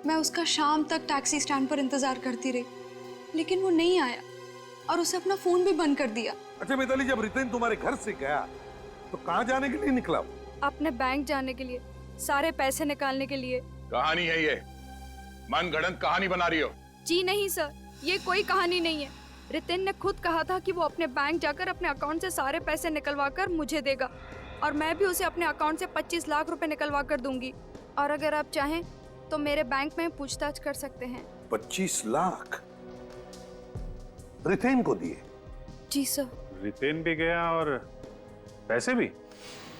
L: मैं उसका शाम तक टैक्सी स्टैंड पर इंतजार करती रही, लेकिन वो नहीं आया और उसे अपना फोन भी बंद कर दिया।
D: अच्छा मिताली, जब रितेन तुम्हारे घर से गया तो कहाँ जाने के लिए निकला?
L: अपने बैंक जाने के लिए, सारे पैसे निकालने के लिए।
B: कहानी है ये? मनगढ़ंत कहानी बना रही हो?
L: जी नहीं सर, ये कोई कहानी नहीं है। रितेन ने खुद कहा था कि वो अपने बैंक जाकर अपने अकाउंट से सारे पैसे निकलवा कर मुझे देगा और मैं भी उसे अपने अकाउंट से 25 लाख रुपए निकलवा कर दूंगी। और अगर आप चाहें तो मेरे बैंक में पूछताछ कर सकते हैं।
D: 25 लाख रितेन को दिए?
L: जी सर।
E: रितेन भी गया और पैसे भी?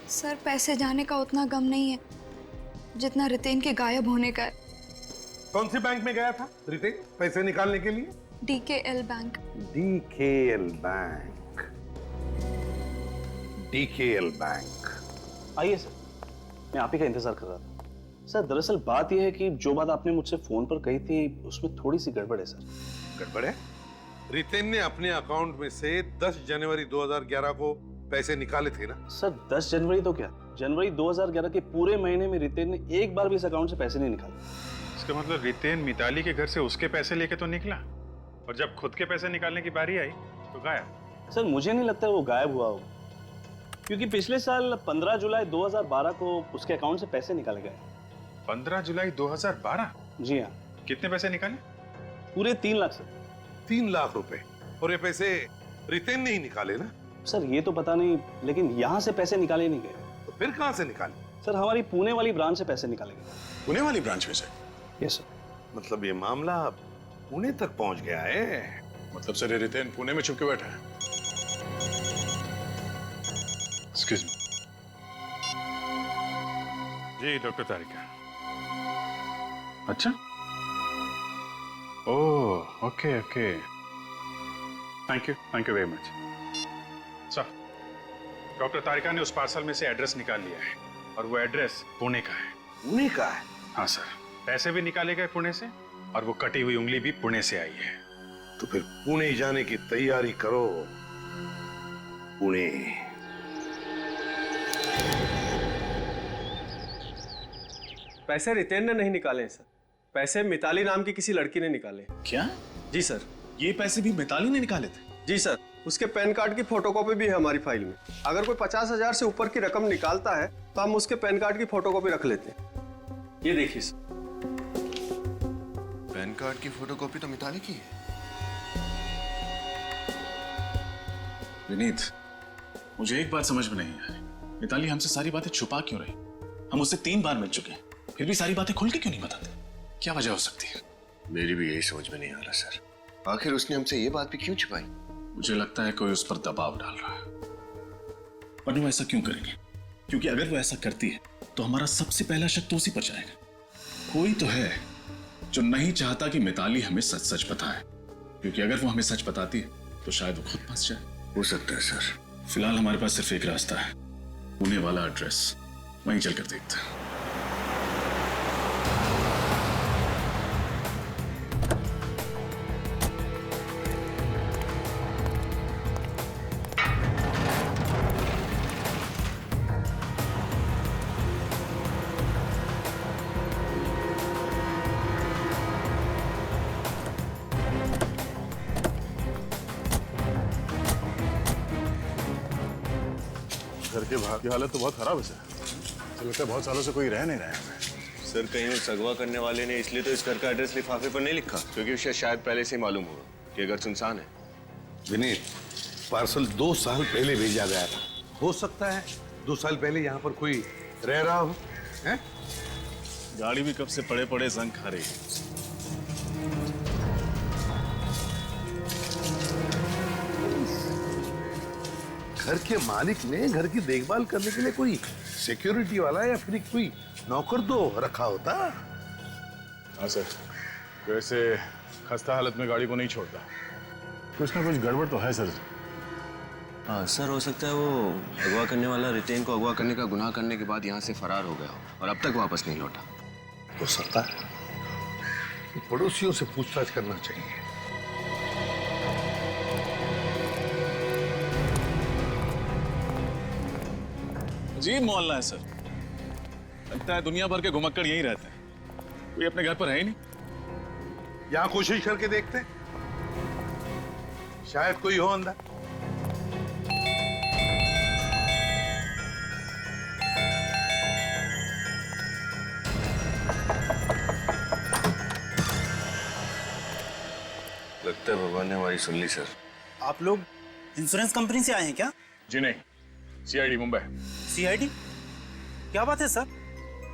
L: सर, पैसे जाने का उतना गम नहीं है जितना रितेन के गायब होने का है।
D: कौन से बैंक में गया था रितेन पैसे निकालने के लिए?
L: DKL bank.
D: DKL bank. DKL bank.
N: आइए सर, मैं आप ही का इंतजार कर रहा था। सर, दरअसल बात यह है कि जो बात आपने मुझसे फोन पर कही थी उसमें थोड़ी सी गड़बड़ है सर।
D: गड़बड़ है? रितेन ने अपने अकाउंट में से 10 जनवरी 2011 को पैसे निकाले थे ना?
N: सर 10 जनवरी तो क्या, जनवरी 2011 के पूरे महीने में रितेन ने एक बार भी इस अकाउंट से पैसे नहीं निकाले।
E: इसका मतलब रितेन मिताली के घर से उसके पैसे लेके तो निकला और जब खुद के पैसे निकालने की बारी आई तो गायब।
N: सर मुझे नहीं लगता वो गायब हुआ होगा, क्योंकि पिछले साल 15 जुलाई 2012 को उसके अकाउंट से पैसे निकाले गए।
E: 15 जुलाई 2012?
N: जी हाँ।
E: कितने पैसे निकाले?
N: पूरे 3 लाख सर।
D: 3 लाख रुपए? और ये पैसे रितेन ने ही निकाले ना?
N: सर ये तो पता नहीं, लेकिन यहाँ से पैसे निकाले नहीं गए।
D: तो फिर कहाँ से निकाले?
N: सर हमारी पुणे वाली ब्रांच से पैसे निकाले गए।
B: पुणे वाली ब्रांच में से?
N: Yes sir.
D: मतलब ये मामला पुणे तक पहुंच गया है?
B: मतलब सर, ये रितेन पुणे में छुप के बैठा है?
E: Excuse me. जी डॉक्टर तारिका। अच्छा, oh okay okay, thank you very much. Sir, doctor Tarika ने उस पार्सल में से एड्रेस निकाल लिया है और वो एड्रेस पुणे का है।
D: पुणे का है?
E: हाँ सर, पैसे भी निकाले गए पुणे से और वो कटी हुई उंगली भी पुणे से आई है।
D: तो फिर पुणे जाने की तैयारी करो। पुणे।
M: पैसे रितेन ने नहीं निकाले सर, पैसे मिताली नाम की किसी लड़की ने निकाले।
G: क्या?
M: जी सर।
G: ये पैसे भी मिताली ने निकाले थे?
M: जी सर, उसके पैन कार्ड की फोटोकॉपी भी है हमारी फाइल में। अगर कोई 50,000 से ऊपर की रकम निकालता है तो हम उसके पैन कार्ड की फोटोकॉपी रख लेते हैं। ये देखिए सर।
G: पैन कार्ड की फोटोकॉपी तो मिताली की है।
B: विनीत, मुझे एक बात समझ में नहीं आ रही, मिताली हमसे सारी बातें छुपा क्यों रही? हम उससे 3 बार मिल चुके हैं, फिर भी सारी बातें खुल के क्यों नहीं बताते? क्या वजह हो सकती है?
G: मेरी भी यही समझ में नहीं आ रहा सर। आखिर उसने हमसे ये बात भी क्यों छुपाई?
B: मुझे लगता है कोई उस पर दबाव डाल रहा है। पर वो ऐसा क्यों करेंगे? क्योंकि अगर वो ऐसा करती है तो हमारा सबसे पहला शक तो उसी पर जाएगा। कोई तो है जो नहीं चाहता कि मिताली हमें सच सच बताए, क्योंकि अगर वो हमें सच बताती है तो शायद वो खुद फंस जाए।
G: हो सकता है सर।
B: फिलहाल हमारे पास सिर्फ एक रास्ता है, पुणे वाला एड्रेस, वहीं चलकर देखते हैं। घर के बाहर की हालत तो बहुत खराब है सर। तो लगता है बहुत सालों से कोई रह नहीं रहा है हमें।
G: सर कहीं उस अगवा करने वाले ने इसलिए तो इस घर का एड्रेस लिफाफे पर नहीं लिखा, क्योंकि उसे शायद पहले से ही मालूम होगा कि घर सुनसान है।
D: विनीत, पार्सल 2 साल पहले भेजा गया था। हो सकता है 2 साल पहले यहाँ पर कोई रह रहा हो, हैं?
B: गाड़ी भी कब से पड़े पड़े जंग खा रही है।
D: घर के मालिक ने घर की देखभाल करने के लिए कोई सिक्योरिटी वाला या फिर कोई नौकर तो रखा होता।
B: हाँ सर, वैसे खस्ता हालत में गाड़ी को नहीं छोड़ता। कुछ ना कुछ गड़बड़ तो है सर।
G: हाँ सर, हो सकता है वो अगवा करने वाला रितेन को अगवा करने का गुनाह करने के बाद यहाँ से फरार हो गया हो और अब तक वापस नहीं लौटा।
D: हो सकता है कि पड़ोसियों से पूछताछ करना चाहिए।
B: अजीब मोहल्ला है सर, लगता है दुनिया भर के घुमक्कड़ यहीं रहते हैं, कोई अपने घर पर है ही नहीं।
D: यहां कोशिश करके देखते हैं, शायद कोई हो अंदर।
G: लगता है भगवान ने हमारी सुन ली सर।
H: आप लोग इंश्योरेंस कंपनी से आए हैं क्या?
B: जी नहीं, सीआईडी मुंबई।
H: सीआईडी? क्या बात है सर?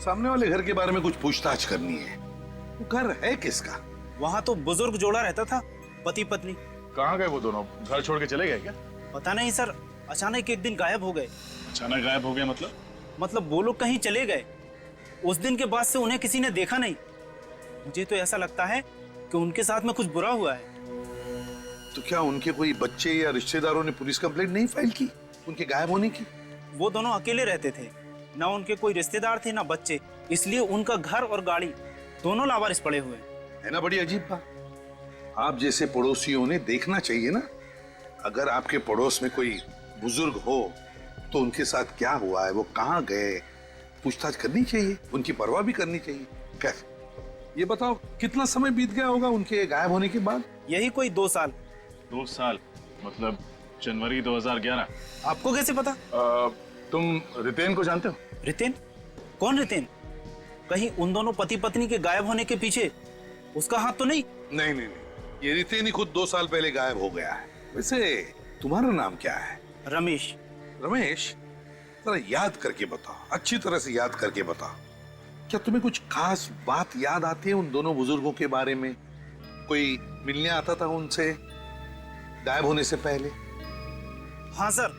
D: सामने वाले घर के बारे में कुछ पूछताछ करनी है। वो घर है किसका?
H: वहाँ तो बुजुर्ग जोड़ा रहता था, पति पत्नी।
B: कहाँ गए वो दोनों? घर छोड़ के चले गए क्या?
H: पता नहीं सर, अचानक एक दिन गायब हो गए।
B: अचानक गायब हो गए मतलब?
H: मतलब वो लोग कहीं चले गए। उस दिन के बाद से उन्हें किसी ने देखा नहीं। मुझे तो ऐसा लगता है कि उनके साथ में कुछ बुरा हुआ है।
D: तो क्या उनके कोई बच्चे या रिश्तेदारों ने पुलिस कंप्लेंट नहीं फाइल की उनके गायब होने की?
H: वो दोनों अकेले रहते थे, ना उनके कोई रिश्तेदार थे ना बच्चे, इसलिए उनका घर और गाड़ी दोनों लावारिस पड़े हुए हैं।
D: है ना बड़ी अजीब बात। आप जैसे पड़ोसियों ने देखना चाहिए ना, अगर आपके पड़ोस में कोई बुजुर्ग हो तो उनके साथ क्या हुआ है, वो कहाँ गए, पूछताछ करनी चाहिए, उनकी परवाह भी करनी चाहिए। कैसे? ये बताओ कितना समय बीत गया होगा उनके गायब होने के बाद?
H: यही कोई 2 साल।
B: 2 साल मतलब जनवरी 2011।
H: आपको कैसे पता?
D: तुम रितेन को जानते हो?
H: रितेन? कौन रितेन? कहीं उन दोनों पति पत्नी के गायब होने के पीछे उसका हाथ तो नहीं?
D: नहीं नहीं नहीं, ये रितेन ही खुद 2 साल पहले गायब हो गया है। वैसे तुम्हारा नाम क्या है?
H: रमेश।
D: रमेश, जरा याद करके बताओ, अच्छी तरह से याद करके बताओ। क्या तुम्हें कुछ खास बात याद आती है उन दोनों बुजुर्गों के बारे में? कोई मिलने आता था उनसे गायब होने से पहले?
H: हाँ सर,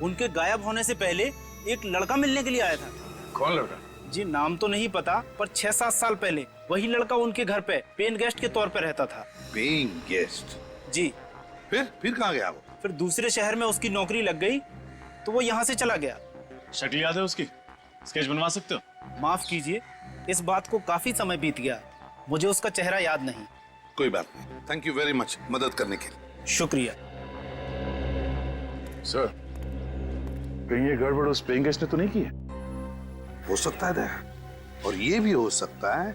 H: उनके गायब होने से पहले एक लड़का मिलने के लिए आया था।
B: कौन लड़का?
H: जी नाम तो नहीं पता, पर 6-7 साल पहले वही लड़का उनके घर पे पेइंग गेस्ट के तौर पे रहता था।
D: Paying guest?
H: जी।
D: फिर कहाँ गया वो?
H: फिर दूसरे शहर में उसकी नौकरी लग गई तो वो यहाँ से चला गया।
B: शक्ल याद है उसकी? स्केच बनवा सकते हो?
H: माफ कीजिए, इस बात को काफी समय बीत गया, मुझे उसका चेहरा याद नहीं।
D: कोई बात नहीं, थैंक यू वेरी मच मदद करने के लिए।
H: शुक्रिया।
B: सर, कहीं ये गड़बड़ उस पेइंग गेस्ट ने तो नहीं की है?
D: हो सकता है दया, और ये भी हो सकता है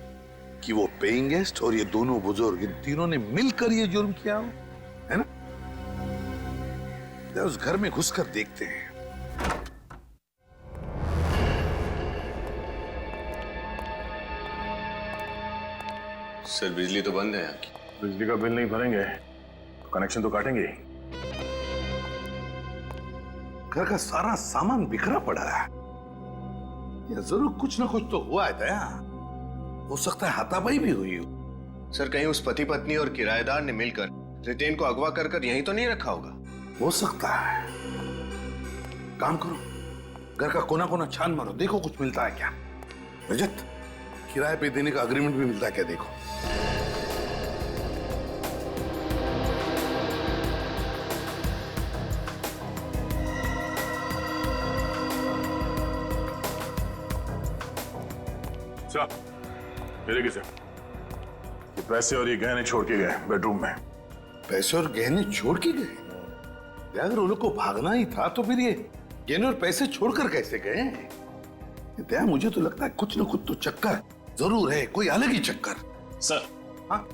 D: कि वो पेइंग गेस्ट और ये दोनों बुजुर्ग, इन तीनों ने मिलकर ये जुर्म किया हो, है ना? उस घर में घुसकर देखते हैं।
G: सर बिजली तो बंद है यहाँ की।
B: बिजली का बिल नहीं भरेंगे तो कनेक्शन तो काटेंगे ही।
D: घर का सारा सामान बिखरा पड़ा है, या जरूर कुछ ना कुछ तो हुआ है दया। हो सकता है हाथापाई भी हुई हो।
G: सर कहीं उस पति पत्नी और किराएदार ने मिलकर रितेन को अगवा कर यहीं तो नहीं रखा होगा?
D: हो सकता है। काम करो, घर का कोना कोना छान मारो, देखो कुछ मिलता है क्या। रजत, किराए पे देने का अग्रीमेंट भी मिलता है क्या, देखो।
B: मेरे किसे ये पैसे और ये गहने छोड़ के गए बेडरूम में।
D: पैसे और गहने छोड़ के गए? अगर उन लोग को भागना ही था तो फिर ये गहने और पैसे छोड़कर कैसे गए? दया, मुझे तो लगता है कुछ ना कुछ तो चक्कर जरूर है, कोई अलग ही चक्कर।
B: सर।
D: हाँ,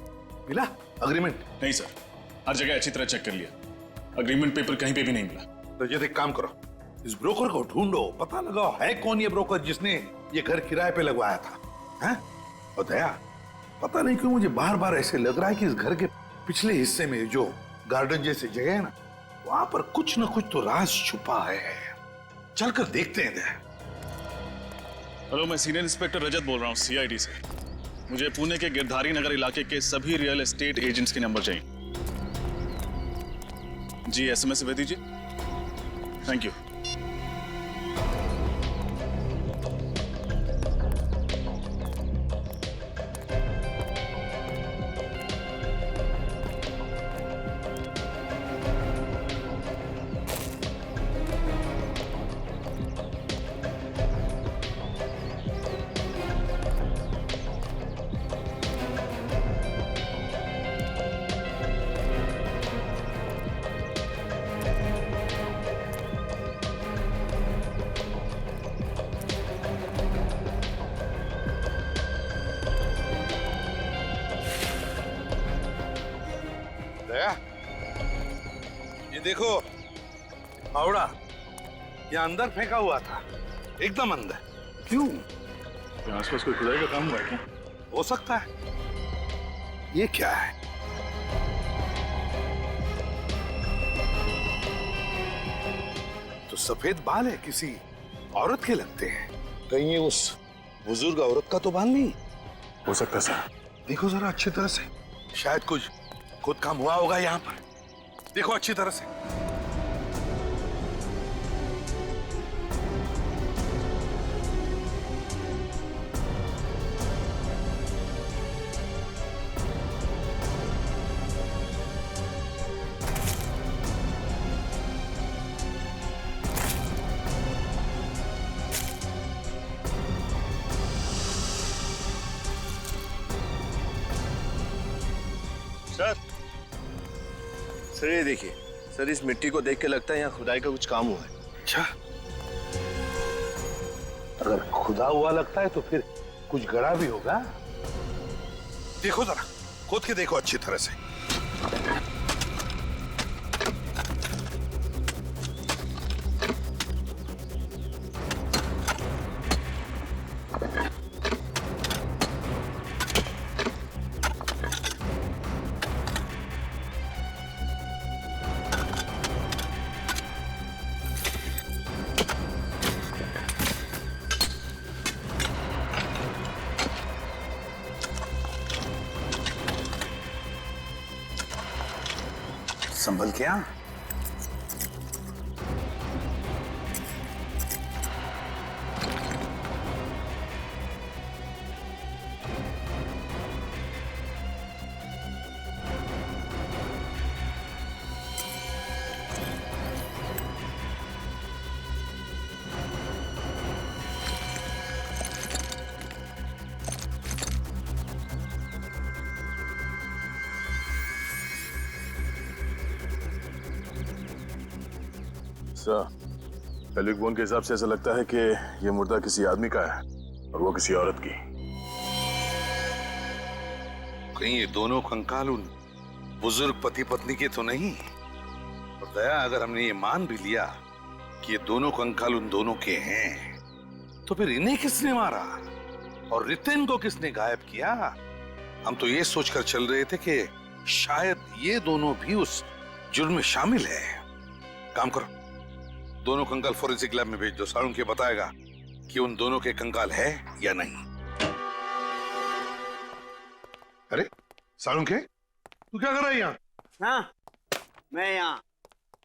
D: मिला अग्रीमेंट?
B: नहीं सर, हर जगह अच्छी तरह चेक कर लिया, अग्रीमेंट पेपर कहीं पे भी नहीं मिला।
D: तो ये एक काम करो, इस ब्रोकर को ढूंढो, पता लगाओ है कौन ये ब्रोकर जिसने ये घर किराए पे लगवाया था, हैं? और दया, पता नहीं क्यों मुझे बार बार ऐसे लग रहा है कि इस घर के पिछले हिस्से में जो गार्डन जैसी जगह है ना, वहां पर कुछ न कुछ तो राज छुपा है। चलकर देखते हैं।
O: हेलो, मैं सीनियर इंस्पेक्टर रजत बोल रहा हूँ सीआईडी से। मुझे पुणे के गिरधारी नगर इलाके के सभी रियल एस्टेट एजेंट्स के नंबर चाहिए। जी एसएमएस भेज दीजिए। Thank you.
D: दया, ये देखो फावड़ा, ये अंदर फेंका हुआ था, एकदम अंदर। क्यों?
B: आसपास कोई खुदाई का काम हुआ है क्या?
D: हो सकता है। ये क्या है? तो सफेद बाल है, किसी औरत के लगते हैं। कहीं ये उस बुजुर्ग औरत का तो बाल नहीं
B: हो सकता सर।
D: देखो जरा अच्छी तरह से, शायद कुछ खुद काम हुआ होगा यहाँ पर। देखो अच्छी तरह से।
G: सर ये देखिए सर, इस मिट्टी को देख के लगता है यहाँ खुदाई का कुछ काम हुआ है।
D: अच्छा, अगर खुदा हुआ लगता है तो फिर कुछ गड़ा भी होगा। देखो जरा, खोद के देखो अच्छी तरह से। संभल क्या?
B: पेल्विक बोन के हिसाब से ऐसा लगता है कि ये मुर्दा किसी आदमी का है और वो किसी औरत की।
D: कहीं ये दोनों कंकाल उन बुजुर्ग पति पत्नी के तो नहीं? और दया, अगर हमने ये मान भी लिया कि ये दोनों कंकाल उन दोनों के हैं, तो फिर इन्हें किसने मारा और रितेन को किसने गायब किया? हम तो ये सोचकर चल रहे थे कि शायद ये दोनों भी उस जुर्म में शामिल है। काम करो, दोनों कंकाल फोरेंसिक लैब में भेज दो। साळुंखे बताएगा कि उन दोनों के कंकाल है या नहीं। अरे साळुंखे, तू क्या कर रहा है यहाँ?
H: हाँ, मैं यहाँ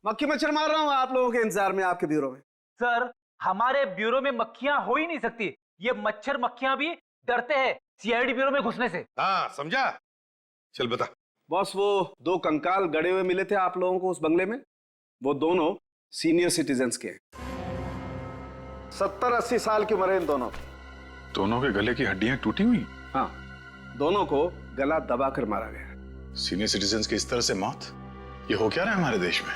H: मक्खी मच्छर मार रहा हूँ आप लोगों के इंतजार में आपके ब्यूरो में। सर, हमारे ब्यूरो में मक्खियां हो ही नहीं सकती। ये मच्छर मक्खियां भी डरते हैं सीआईडी ब्यूरो में घुसने से।
D: हाँ समझा। चल बता।
M: बॉस, वो दो कंकाल गड़े हुए मिले थे आप लोगों को उस बंगले में। वो दोनों सीनियर सिटीजन्स के 70-80 साल की उम्र है इन दोनों की।
B: दोनों के गले की हड्डियां टूटी हुई?
M: हाँ, दोनों को गला दबाकर मारा गया।
B: सीनियर सिटीजन्स की इस तरह से मौत, ये हो क्या रहा है हमारे देश में?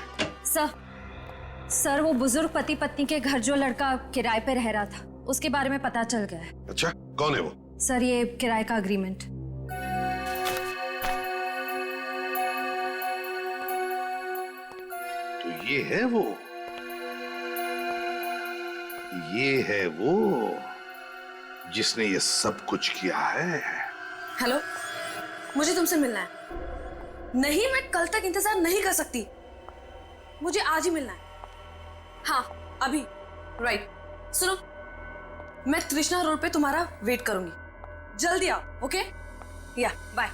L: सर वो बुजुर्ग पति पत्नी के घर जो लड़का किराए पे रह रहा था, उसके बारे में पता चल गया है।
D: अच्छा, कौन है वो?
L: सर, ये किराए का अग्रीमेंट।
D: तो ये है वो, ये है वो जिसने ये सब कुछ किया है।
C: हेलो, मुझे तुमसे मिलना है। नहीं, मैं कल तक इंतजार नहीं कर सकती।
P: मुझे आज ही मिलना है। हाँ अभी, राइट। सुनो, मैं तृष्णा रोड पे तुम्हारा वेट करूंगी, जल्दी आओ, ओके? या बाय।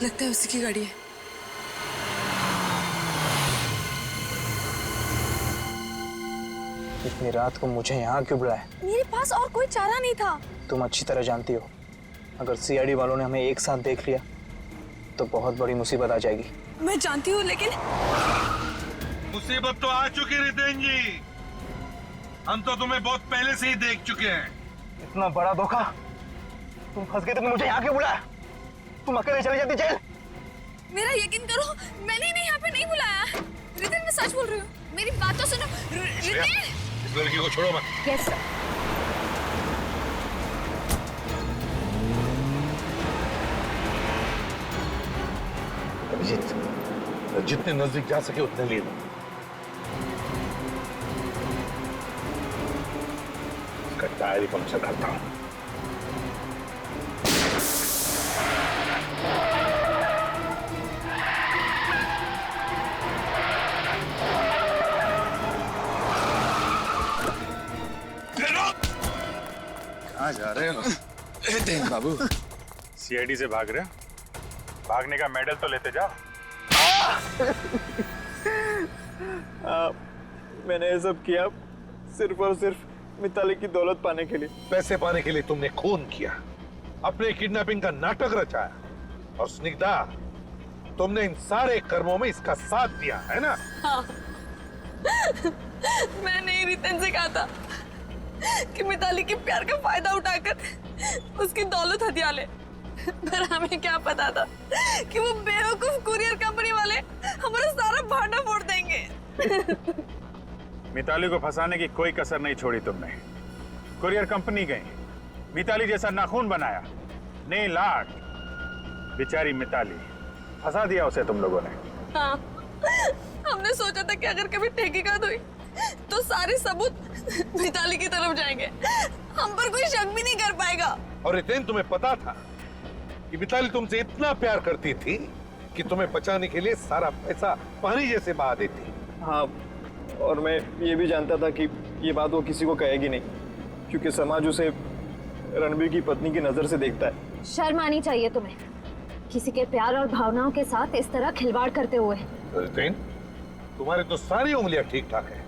P: लगता है उसी की गाड़ी है।
Q: इतनी रात को मुझे यहाँ क्यों बुलाया?
P: मेरे पास और कोई चारा नहीं था।
Q: तुम अच्छी तरह जानती हो, अगर सीआईडी वालों ने हमें एक साथ देख लिया तो बहुत बड़ी मुसीबत आ जाएगी।
P: मैं जानती हूँ, लेकिन
D: मुसीबत तो आ चुकी रितेन जी। हम तो तुम्हें बहुत पहले से ही देख चुके हैं।
Q: इतना बड़ा धोखा, तुम फंस गए, तुमने मुझे यहाँ क्यों बुलाया? तुम अकेले चले जाती जेल।
P: मेरा यकीन करो, मैंने इन्हें यहाँ पे नहीं बुलाया। रितेन, मैं सच बोल रही हूँ, मेरी बात तो सुनो। रितेन,
D: इस लड़की को छोड़ो मत।
P: Yes sir.
D: अभिजीत, जितने नजदीक जा सके उतने ले लो। इसका टायर ही पंक्चर करता हूं।
E: कहाँ जा रहे हो? बाबू, सीआईडी से भाग रहे हो? भागने का मेडल तो लेते जाओ।
I: मैंने ये सब किया सिर्फ और सिर्फ मिताली की दौलत पाने के लिए।
D: पैसे पाने के लिए तुमने खून किया, अपने किडनैपिंग का नाटक रचाया, और स्निग्धा, तुमने इन सारे कर्मों में इसका साथ दिया है ना?
P: हाँ। मैंने रितेन से कहा था कि मिताली के प्यार का फायदा उठाकर उसकी दौलत हथिया ले, पर हमें क्या पता था कि वो बेवकूफ कुरियर कंपनी वाले हमारा सारा भांडा फोड़ देंगे।
E: मिताली को फंसाने की कोई कसर नहीं छोड़ी तुमने। कुरियर कंपनी गई, मिताली जैसा नाखून बनाया, नेल आर्ट, बेचारी मिताली, फंसा दिया उसे तुम लोगों ने।
P: हाँ, हमने सोचा था कि अगर कभी तहकीकात हुई तो सारे सबूत मिताली की तरफ जाएंगे, हम पर कोई शक भी नहीं कर पाएगा।
D: और रितेन, तुम्हें पता था कि मिताली तुमसे इतना प्यार करती थी कि तुम्हें बचाने के लिए सारा पैसा पानी जैसे बहा देती।
I: हाँ, और मैं ये भी जानता था कि ये बात वो किसी को कहेगी नहीं, क्योंकि समाज उसे रणबीर की पत्नी की नजर से देखता है।
F: शर्म आनी चाहिए तुम्हें, किसी के प्यार और भावनाओं के साथ इस तरह खिलवाड़ करते हुए।
D: रितेन, तुम्हारे तो सारी उंगलियां ठीक ठाक है,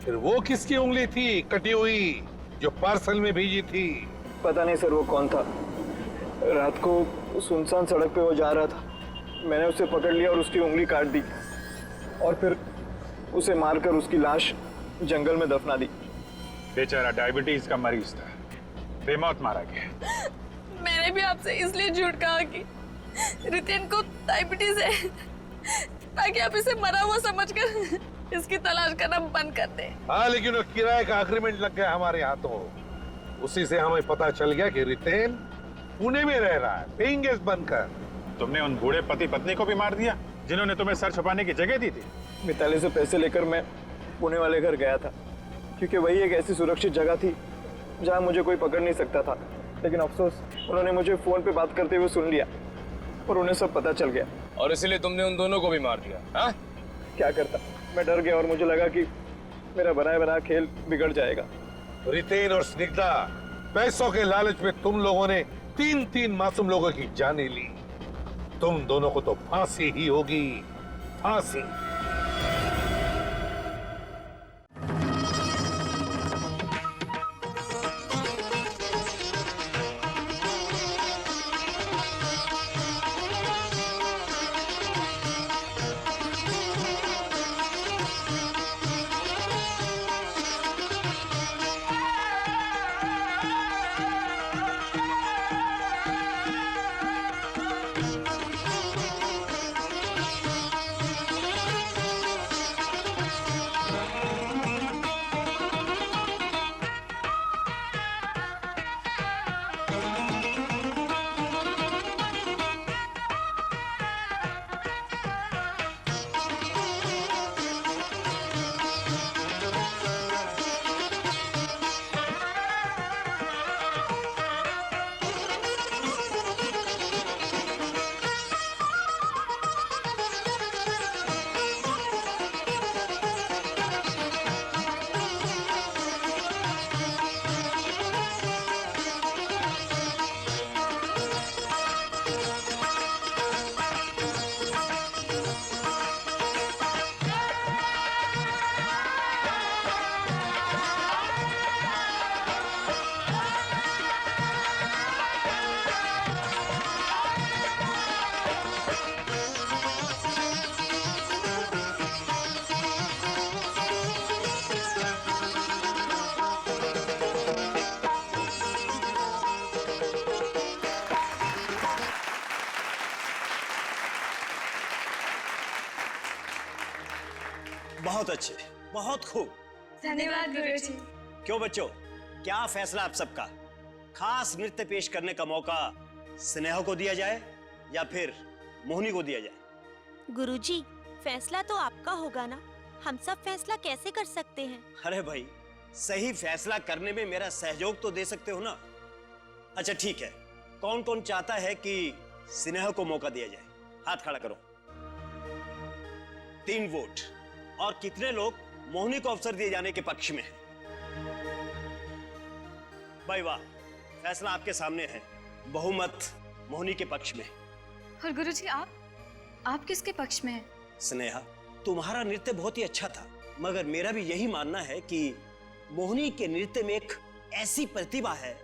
D: फिर वो किसकी उंगली थी कटी हुई जो पार्सल में भेजी थी?
I: पता नहीं सर, वो कौन था। रात को सुनसान सड़क पे वो जा रहा था, मैंने उसे पकड़ लिया और उसकी उंगली काट दी, और फिर उसे मारकर उसकी लाश जंगल में दफना दी।
E: बेचारा डायबिटीज का मरीज था, बेमौत मारा गया।
P: मैंने भी आपसे इसलिए झूठ कहा कि रितेन को डायबिटीज है, ताकि आप इसे मरा हुआ समझकर इसकी तलाश करना बंद कर दें।
D: हाँ, लेकिन वो किराए का एग्रीमेंट लग गया हमारे हाथों, उसी से हमें पता चल गया कि रितेन पुणे में रह रहा है, पेइंग गेस्ट बनकर।
E: तुमने उन बूढ़े पति पत्नी को भी मार दिया जिन्होंने तुम्हें सर छुपाने की जगह दी थी।
I: मिताली से पैसे लेकर मैं पुणे वाले घर गया था, क्योंकि वही एक ऐसी सुरक्षित जगह थी जहां मुझे कोई पकड़ नहीं सकता था। लेकिन अफसोस, उन्होंने मुझे फोन पे बात करते हुए सुन लिया और उन्हें सब पता चल गया।
G: और इसलिए तुमने उन दोनों को भी मार दिया? हाँ?
I: क्या करता, मैं डर गया और मुझे लगा कि मेरा बनाया बना खेल बिगड़ जाएगा।
D: रितेन और स्निग्धा, पैसों के लालच में तुम लोगों ने 3 मासूम लोगों की जानें ली। तुम दोनों को तो फांसी ही होगी, फांसी।
R: बहुत अच्छे, बहुत खूब।
P: धन्यवाद गुरुजी।
R: क्यों बच्चों, क्या फैसला आप सबका? खास नृत्य पेश करने का मौका स्नेहा को दिया जाए या फिर मोहिनी को दिया जाए?
S: गुरुजी, फैसला तो आपका होगा ना, हम सब फैसला कैसे कर सकते हैं?
R: अरे भाई, सही फैसला करने में मेरा सहयोग तो दे सकते हो ना। अच्छा ठीक है, कौन कौन चाहता है कि स्नेहा को मौका दिया जाए? हाथ खड़ा करो। 3 वोट। और कितने लोग मोहिनी को अवसर दिए जाने के पक्ष में हैं? भाई वाह, फैसला आपके सामने है, बहुमत मोहिनी के पक्ष में।
P: और गुरुजी आप किसके पक्ष में हैं?
R: स्नेहा, तुम्हारा नृत्य बहुत ही अच्छा था, मगर मेरा भी यही मानना है कि मोहिनी के नृत्य में एक ऐसी प्रतिभा है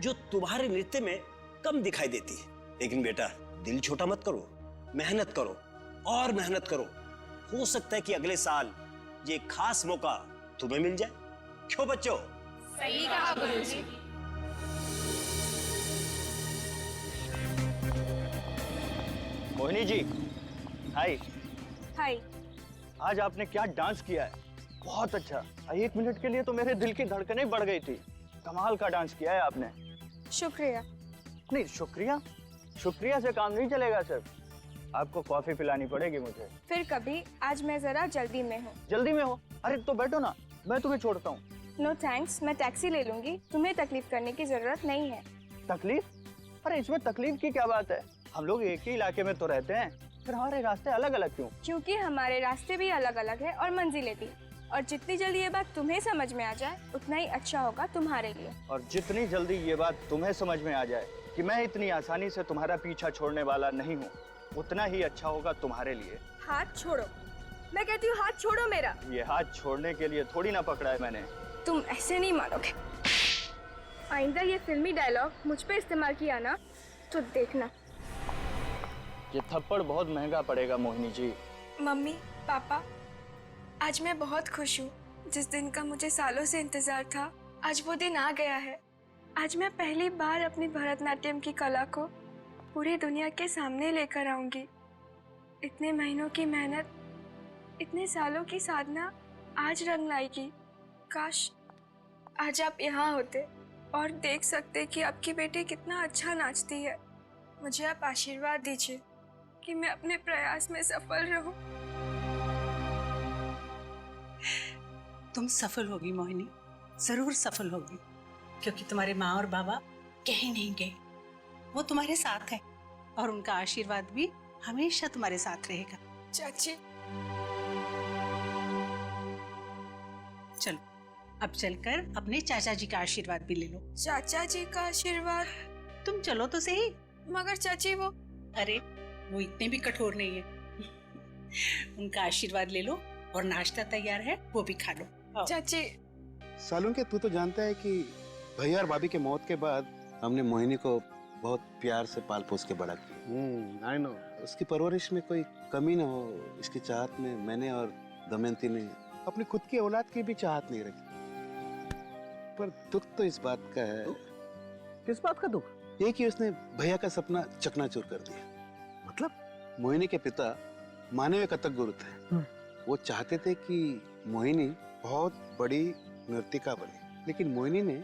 R: जो तुम्हारे नृत्य में कम दिखाई देती है। लेकिन बेटा, दिल छोटा मत करो, मेहनत करो और मेहनत करो। हो सकता है कि अगले साल ये खास मौका तुम्हें मिल जाए। क्यों बच्चों?
P: सही कहा गुरुजी।
I: मोहिनी जी, हाय।
P: हाय।
I: आज आपने क्या डांस किया है, बहुत अच्छा। 1 मिनट के लिए तो मेरे दिल की धड़कनें बढ़ गई थी। कमाल का डांस किया है आपने।
P: शुक्रिया।
I: नहीं, शुक्रिया से काम नहीं चलेगा सर। आपको कॉफी पिलानी पड़ेगी मुझे।
P: फिर कभी, आज मैं जरा जल्दी में हूँ।
I: जल्दी में हो? अरे तो बैठो ना, मैं तुम्हें छोड़ता हूँ।
P: नो थैंक्स, मैं टैक्सी ले लूंगी, तुम्हें तकलीफ करने की जरूरत नहीं है।
I: तकलीफ? अरे इसमें तकलीफ की क्या बात है, हम लोग एक ही इलाके में तो रहते हैं, फिर हमारे रास्ते अलग अलग क्यों?
P: क्योंकि हमारे रास्ते भी अलग अलग है और मंजिलें भी। और जितनी जल्दी ये बात तुम्हें समझ में आ जाए उतना ही अच्छा होगा तुम्हारे लिए।
I: और जितनी जल्दी ये बात तुम्हें समझ में आ जाए कि मैं इतनी आसानी से तुम्हारा पीछा छोड़ने वाला नहीं हूँ, उतना ही अच्छा होगा तुम्हारे लिए।
P: हाथ छोड़ो, मैं कहती हूँ हाथ छोड़ो मेरा।
I: ये हाथ छोड़ने के लिए थोड़ी ना पकड़ा है मैंने।
P: तुम ऐसे नहीं मानोगे। आइंदा ये फिल्मी डायलॉग मुझ पे इस्तेमाल किया ना तो देखना।
I: ये थप्पड़ बहुत महंगा पड़ेगा मोहिनी जी।
P: मम्मी, पापा, आज मैं बहुत खुश हूँ। जिस दिन का मुझे सालों से इंतजार था, आज वो दिन आ गया है। आज मैं पहली बार अपनी भरतनाट्यम की कला को पूरी दुनिया के सामने लेकर आऊंगी। इतने महीनों की मेहनत, इतने सालों की साधना आज रंग लाएगी। काश आज आप यहाँ होते और देख सकते कि आपकी बेटी कितना अच्छा नाचती है। मुझे आप आशीर्वाद दीजिए कि मैं अपने प्रयास में सफल रहूं।
T: तुम सफल होगी मोहिनी, जरूर सफल होगी, क्योंकि तुम्हारे माँ और बाबा कहीं नहीं गए, वो तुम्हारे साथ है और उनका आशीर्वाद भी हमेशा तुम्हारे साथ रहेगा।
P: चाची,
T: चलो अब चलकर अपने चाचा जी का आशीर्वाद भी ले लो।
P: चाचा जी का आशीर्वाद?
T: तुम चलो तो सही।
P: मगर चाची वो,
T: अरे वो इतने भी कठोर नहीं है। उनका आशीर्वाद ले लो और नाश्ता तैयार है, वो भी खा लो।
P: चाची।
U: सालून के तू तो जानता है कि भैया और भाभी के मौत के बाद हमने मोहिनी को बहुत प्यार से पाल पोस के बड़ा किया। आई नो, उसकी परवरिश में कोई कमी ना हो, इसकी चाहत में मैंने और दमयंती ने अपनी खुद की औलाद की भी चाहत नहीं रखी। पर दुख तो इस बात का है।
I: किस बात का दुख?
U: ये कि उसने भैया का सपना चकनाचूर कर दिया।
I: मतलब?
U: मोहिनी के पिता माने हुए कथक गुरु थे। वो चाहते थे कि मोहिनी बहुत बड़ी नर्तिका बने, लेकिन मोहिनी ने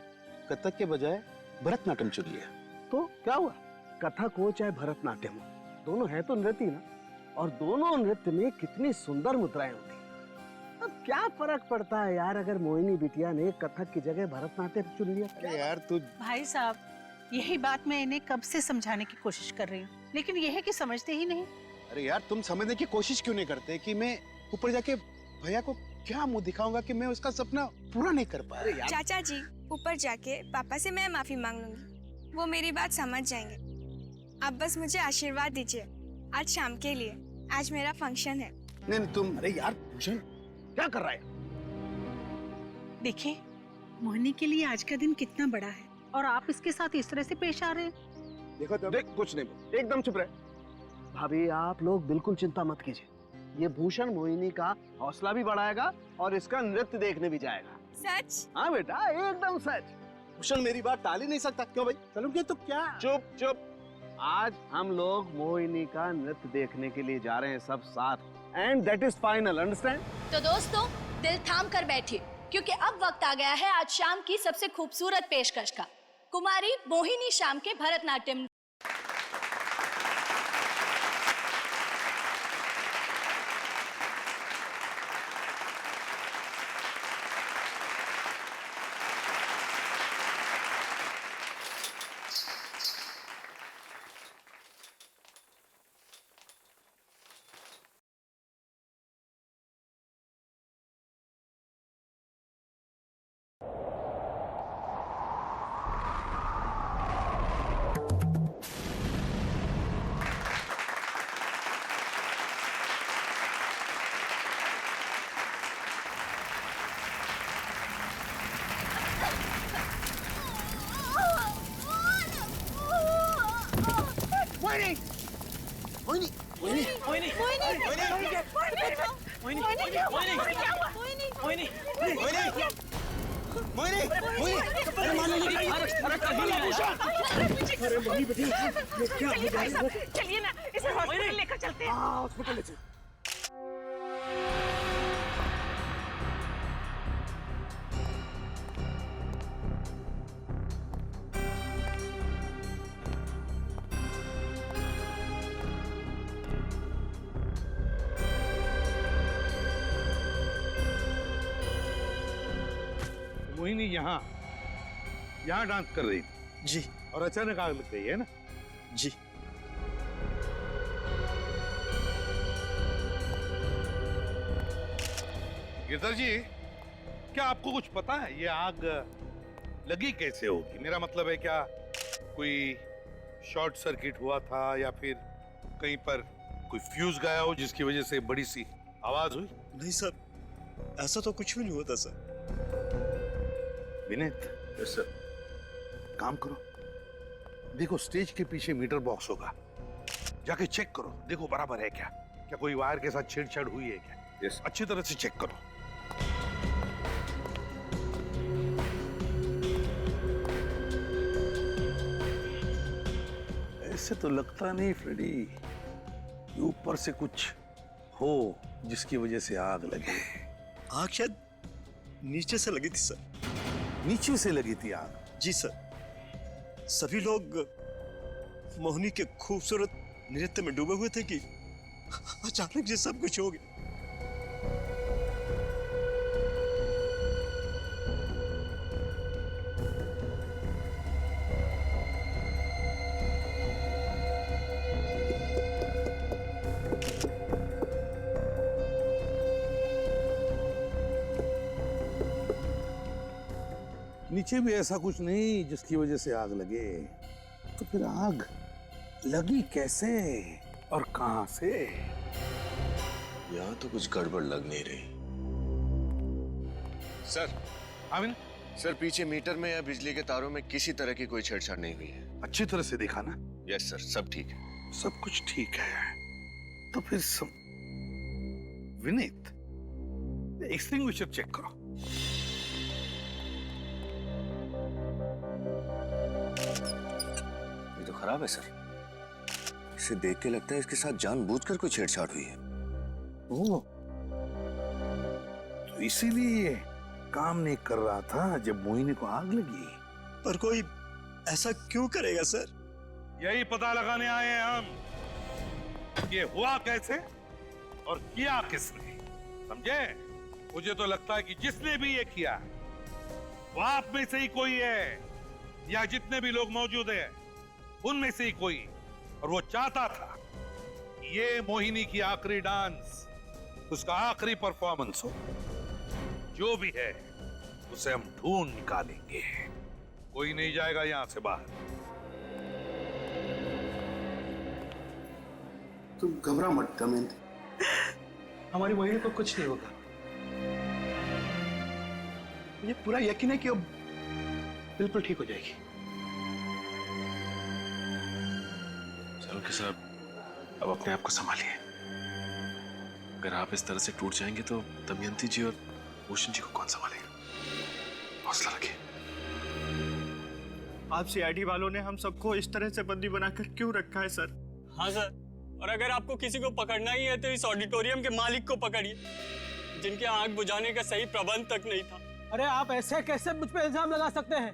U: कथक के बजाय भरतनाट्यम चुन लिया।
V: तो क्या हुआ? कथक हो चाहे भरतनाट्यम हो, दोनों है तो नृत्य ना, और दोनों नृत्य में कितनी सुंदर मुद्राएं होती हैं। अब क्या फर्क पड़ता है यार अगर मोहिनी बिटिया ने कथक की जगह भरतनाट्यम चुन लिया?
U: अरे यार तू
T: भाई साहब, यही बात मैं इन्हें कब से समझाने की कोशिश कर रही हूँ, लेकिन यह है कि समझते ही नहीं।
U: अरे यार तुम समझने की कोशिश क्यों नहीं करते कि मैं ऊपर जाके भैया को क्या मुंह दिखाऊंगा कि मैं उसका सपना पूरा नहीं कर पा रहा।
P: चाचा जी, ऊपर जाके पापा से मैं माफी मांग लूंगी, वो मेरी बात समझ जाएंगे। आप बस मुझे आशीर्वाद दीजिए आज शाम के लिए। आज मेरा फंक्शन है।
U: नहीं तुम, अरे यार भूषण क्या कर रहा है?
T: देखिए, मोहिनी के लिए आज का दिन कितना बड़ा है और आप इसके साथ इस तरह से पेश आ रहे हैं।
V: देखो तो देख, कुछ नहीं, एकदम चुप रहे। भाभी आप लोग बिल्कुल चिंता मत कीजिए, ये भूषण मोहिनी का हौसला भी बढ़ाएगा और इसका नृत्य देखने भी जाएगा।
P: सच?
V: हाँ बेटा, एकदम सच। भूषण मेरी बात टाल ही नहीं सकता। क्यों भाई? चलो क्या तो क्या? चुप चुप। आज हम लोग मोहिनी का नृत्य देखने के लिए जा रहे हैं सब साथ। And that is final, understand?
A: तो दोस्तों दिल थाम कर बैठिए, क्योंकि अब वक्त आ गया है आज शाम की सबसे खूबसूरत पेशकश का, कुमारी मोहिनी श्याम के भरतनाट्यम।
P: चलिए ना, इसे हॉस्पिटल लेकर चलते हैं।
V: हॉस्पिटल ले
D: मोहिनी यहाँ डांस कर रही थी
N: जी,
D: और अचानक आग लग गई है ना?
N: जी।
D: गिरधर जी, क्या आपको कुछ पता है ये आग लगी कैसे होगी? मेरा मतलब है, क्या कोई शॉर्ट सर्किट हुआ था या फिर कहीं पर कोई फ्यूज गया हो जिसकी वजह से बड़ी सी आवाज हुई?
N: नहीं सर, ऐसा तो कुछ भी नहीं होता सर।
D: Vineet, yes sir. काम करो, देखो स्टेज के पीछे मीटर बॉक्स होगा, जाके चेक करो, देखो बराबर है क्या, क्या कोई वायर के साथ छेड़छाड़ हुई है क्या? यस, अच्छी तरह से चेक करो। ऐसे तो लगता नहीं फ्रेडी कि ऊपर से कुछ हो जिसकी वजह से आग लगे।
N: आग शायद नीचे से लगी थी सर।
D: नीचे से लगी थी आग?
N: जी सर। सभी लोग मोहिनी के खूबसूरत नृत्य में डूबे हुए थे कि अचानक ये सब कुछ हो गया।
D: नीचे भी ऐसा कुछ नहीं जिसकी वजह से आग लगे, तो फिर आग लगी कैसे और कहां से?
G: यहाँ तो कुछ गड़बड़ लग नहीं रही। सर,
D: आमिन,
G: सर पीछे मीटर में या बिजली के तारों में किसी तरह की कोई छेड़छाड़ नहीं हुई है।
D: अच्छी तरह से देखा ना?
G: यस सर, सब ठीक है।
D: सब कुछ ठीक है, तो फिर सब। विनीत, एक्सटिंग्विशर चेक करो।
G: ये तो खराब है सर। इसे देख के लगता है इसके साथ जानबूझकर कोई छेड़छाड़ हुई है।
D: ओह, तो इसीलिए काम नहीं कर रहा था जब मोहिनी को आग लगी।
N: पर कोई ऐसा क्यों करेगा सर?
D: यही पता लगाने आए हैं हम, ये हुआ कैसे और किया किसने, समझे? मुझे तो लगता है कि जिसने भी ये किया वो आप में से ही कोई है, या जितने भी लोग मौजूद हैं उनमें से ही कोई। और वो चाहता था ये मोहिनी की आखिरी डांस, उसका आखिरी परफॉर्मेंस हो। जो भी है उसे हम ढूंढ निकालेंगे, कोई नहीं जाएगा यहां से बाहर।
V: तुम घबरा मत दमयंती, हमारी मोहिनी को कुछ नहीं होगा। मुझे पूरा यकीन है कि अब बिल्कुल ठीक हो जाएगी।
K: चालुक्य साहब, अब अपने आप को संभालिए। अगर आप इस तरह से टूट जाएंगे तो दमयंती जी और भूषण जी को कौन संभालेगा? हौसला रखिए।
I: आप सीआईडी वालों ने हम सबको इस तरह से बंदी बनाकर क्यों रखा है सर?
N: हाँ सर,
J: और अगर आपको किसी को पकड़ना ही है तो इस ऑडिटोरियम के मालिक को पकड़िए, जिनके आंख बुझाने का सही प्रबंध तक नहीं था।
H: अरे आप ऐसे कैसे मुझ पे इल्जाम लगा सकते हैं?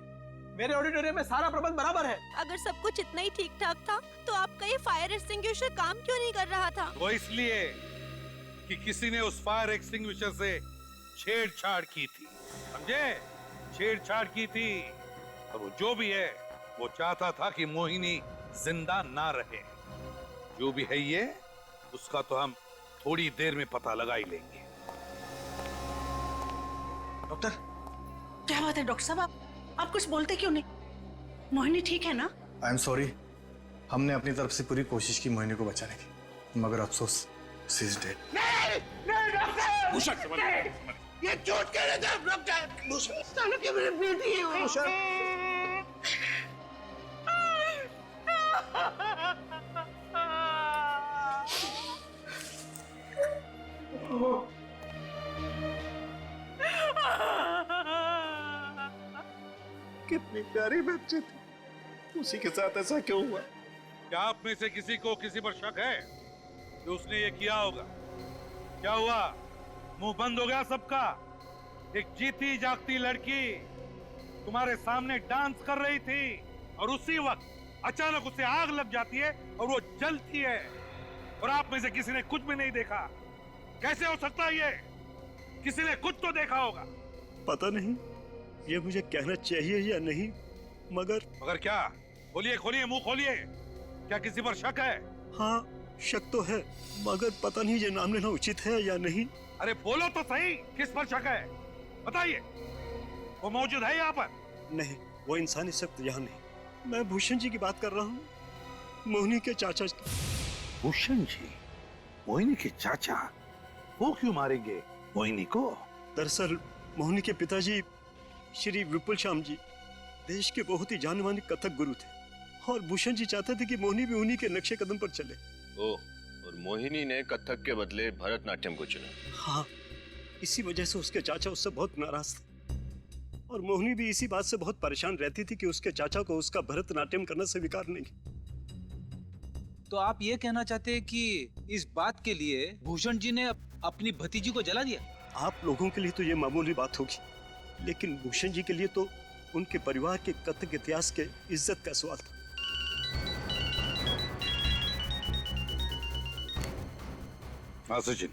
H: मेरे ऑडिटोरियम में सारा प्रबंध बराबर है।
S: अगर सब कुछ इतना ही ठीक ठाक था तो आपका ये फायर एक्सटिंग्विशर काम क्यों नहीं कर रहा था?
D: वो इसलिए कि किसी ने उस फायर एक्सटिंग्विशर से छेड़छाड़ की थी, समझे? छेड़छाड़ की थी। और वो जो भी है वो चाहता था कि मोहिनी जिंदा ना रहे। जो भी है ये, उसका तो हम थोड़ी देर में पता लगा ही लेंगे।
T: डॉक्टर, क्या बात है डॉक्टर साहब? आप कुछ बोलते क्यों नहीं? मोहिनी ठीक है ना?
I: आई एम सॉरी, हमने अपनी तरफ से पूरी कोशिश की मोहिनी को बचाने की, मगर अफसोस शी इज डेड।
U: नहीं डॉक्टर, ये झूठ कह रहे थे आप डॉक्टर। सालों की मेरी बेटी है वो।
D: कितनी प्यारी बच्ची थी, उसी के साथ ऐसा क्यों हुआ? क्या आप में से किसी को किसी पर शक है कि उसने ये किया होगा? क्या हुआ? मुंह बंद हो गया सबका? एक जीती जागती लड़की तुम्हारे सामने डांस कर रही थी और उसी वक्त अचानक उसे आग लग जाती है और वो जलती है, और आप में से किसी ने कुछ भी नहीं देखा। कैसे हो सकता है ये? किसी ने कुछ तो देखा होगा।
N: पता नहीं ये मुझे कहना चाहिए या नहीं, मगर
D: क्या? खोलिए खोलिए, मुंह खोलिए। क्या किसी पर शक है?
N: हाँ, शक तो है, मगर पता नहीं ये नाम लेना उचित है या नहीं।
D: अरे बोलो तो सही, किस पर शक है? बताइए। वो मौजूद है यहाँ पर?
N: नहीं, वो इंसान इस वक्त यहाँ नहीं। मैं भूषण जी की बात कर रहा हूँ, मोहिनी के चाचा।
D: भूषण जी? मोहिनी के चाचा? वो क्यों मारेंगे मोहिनी को?
N: दरअसल मोहिनी के पिताजी श्री विपुल श्याम जी देश के बहुत ही जाने माने कथक गुरु थे, और भूषण जी चाहते थे कि मोहिनी भी उन्हीं के नक्शे कदम पर चले।
G: और मोहिनी ने कथक के बदले भरतनाट्यम को चुना।
N: हाँ, इसी वजह से उसके चाचा उससे बहुत नाराज थे, और मोहिनी भी इसी बात से बहुत परेशान रहती थी कि उसके चाचा को उसका भरतनाट्यम करना स्वीकार नहीं।
H: तो आप ये कहना चाहते हैं कि इस बात के लिए भूषण जी ने अपनी भतीजी को जला दिया?
N: आप लोगों के लिए तो ये मामूली बात होगी, लेकिन भूषण जी के लिए तो उनके परिवार के कथक इतिहास के इज्जत का सवाल था।
D: हाँ सचिन,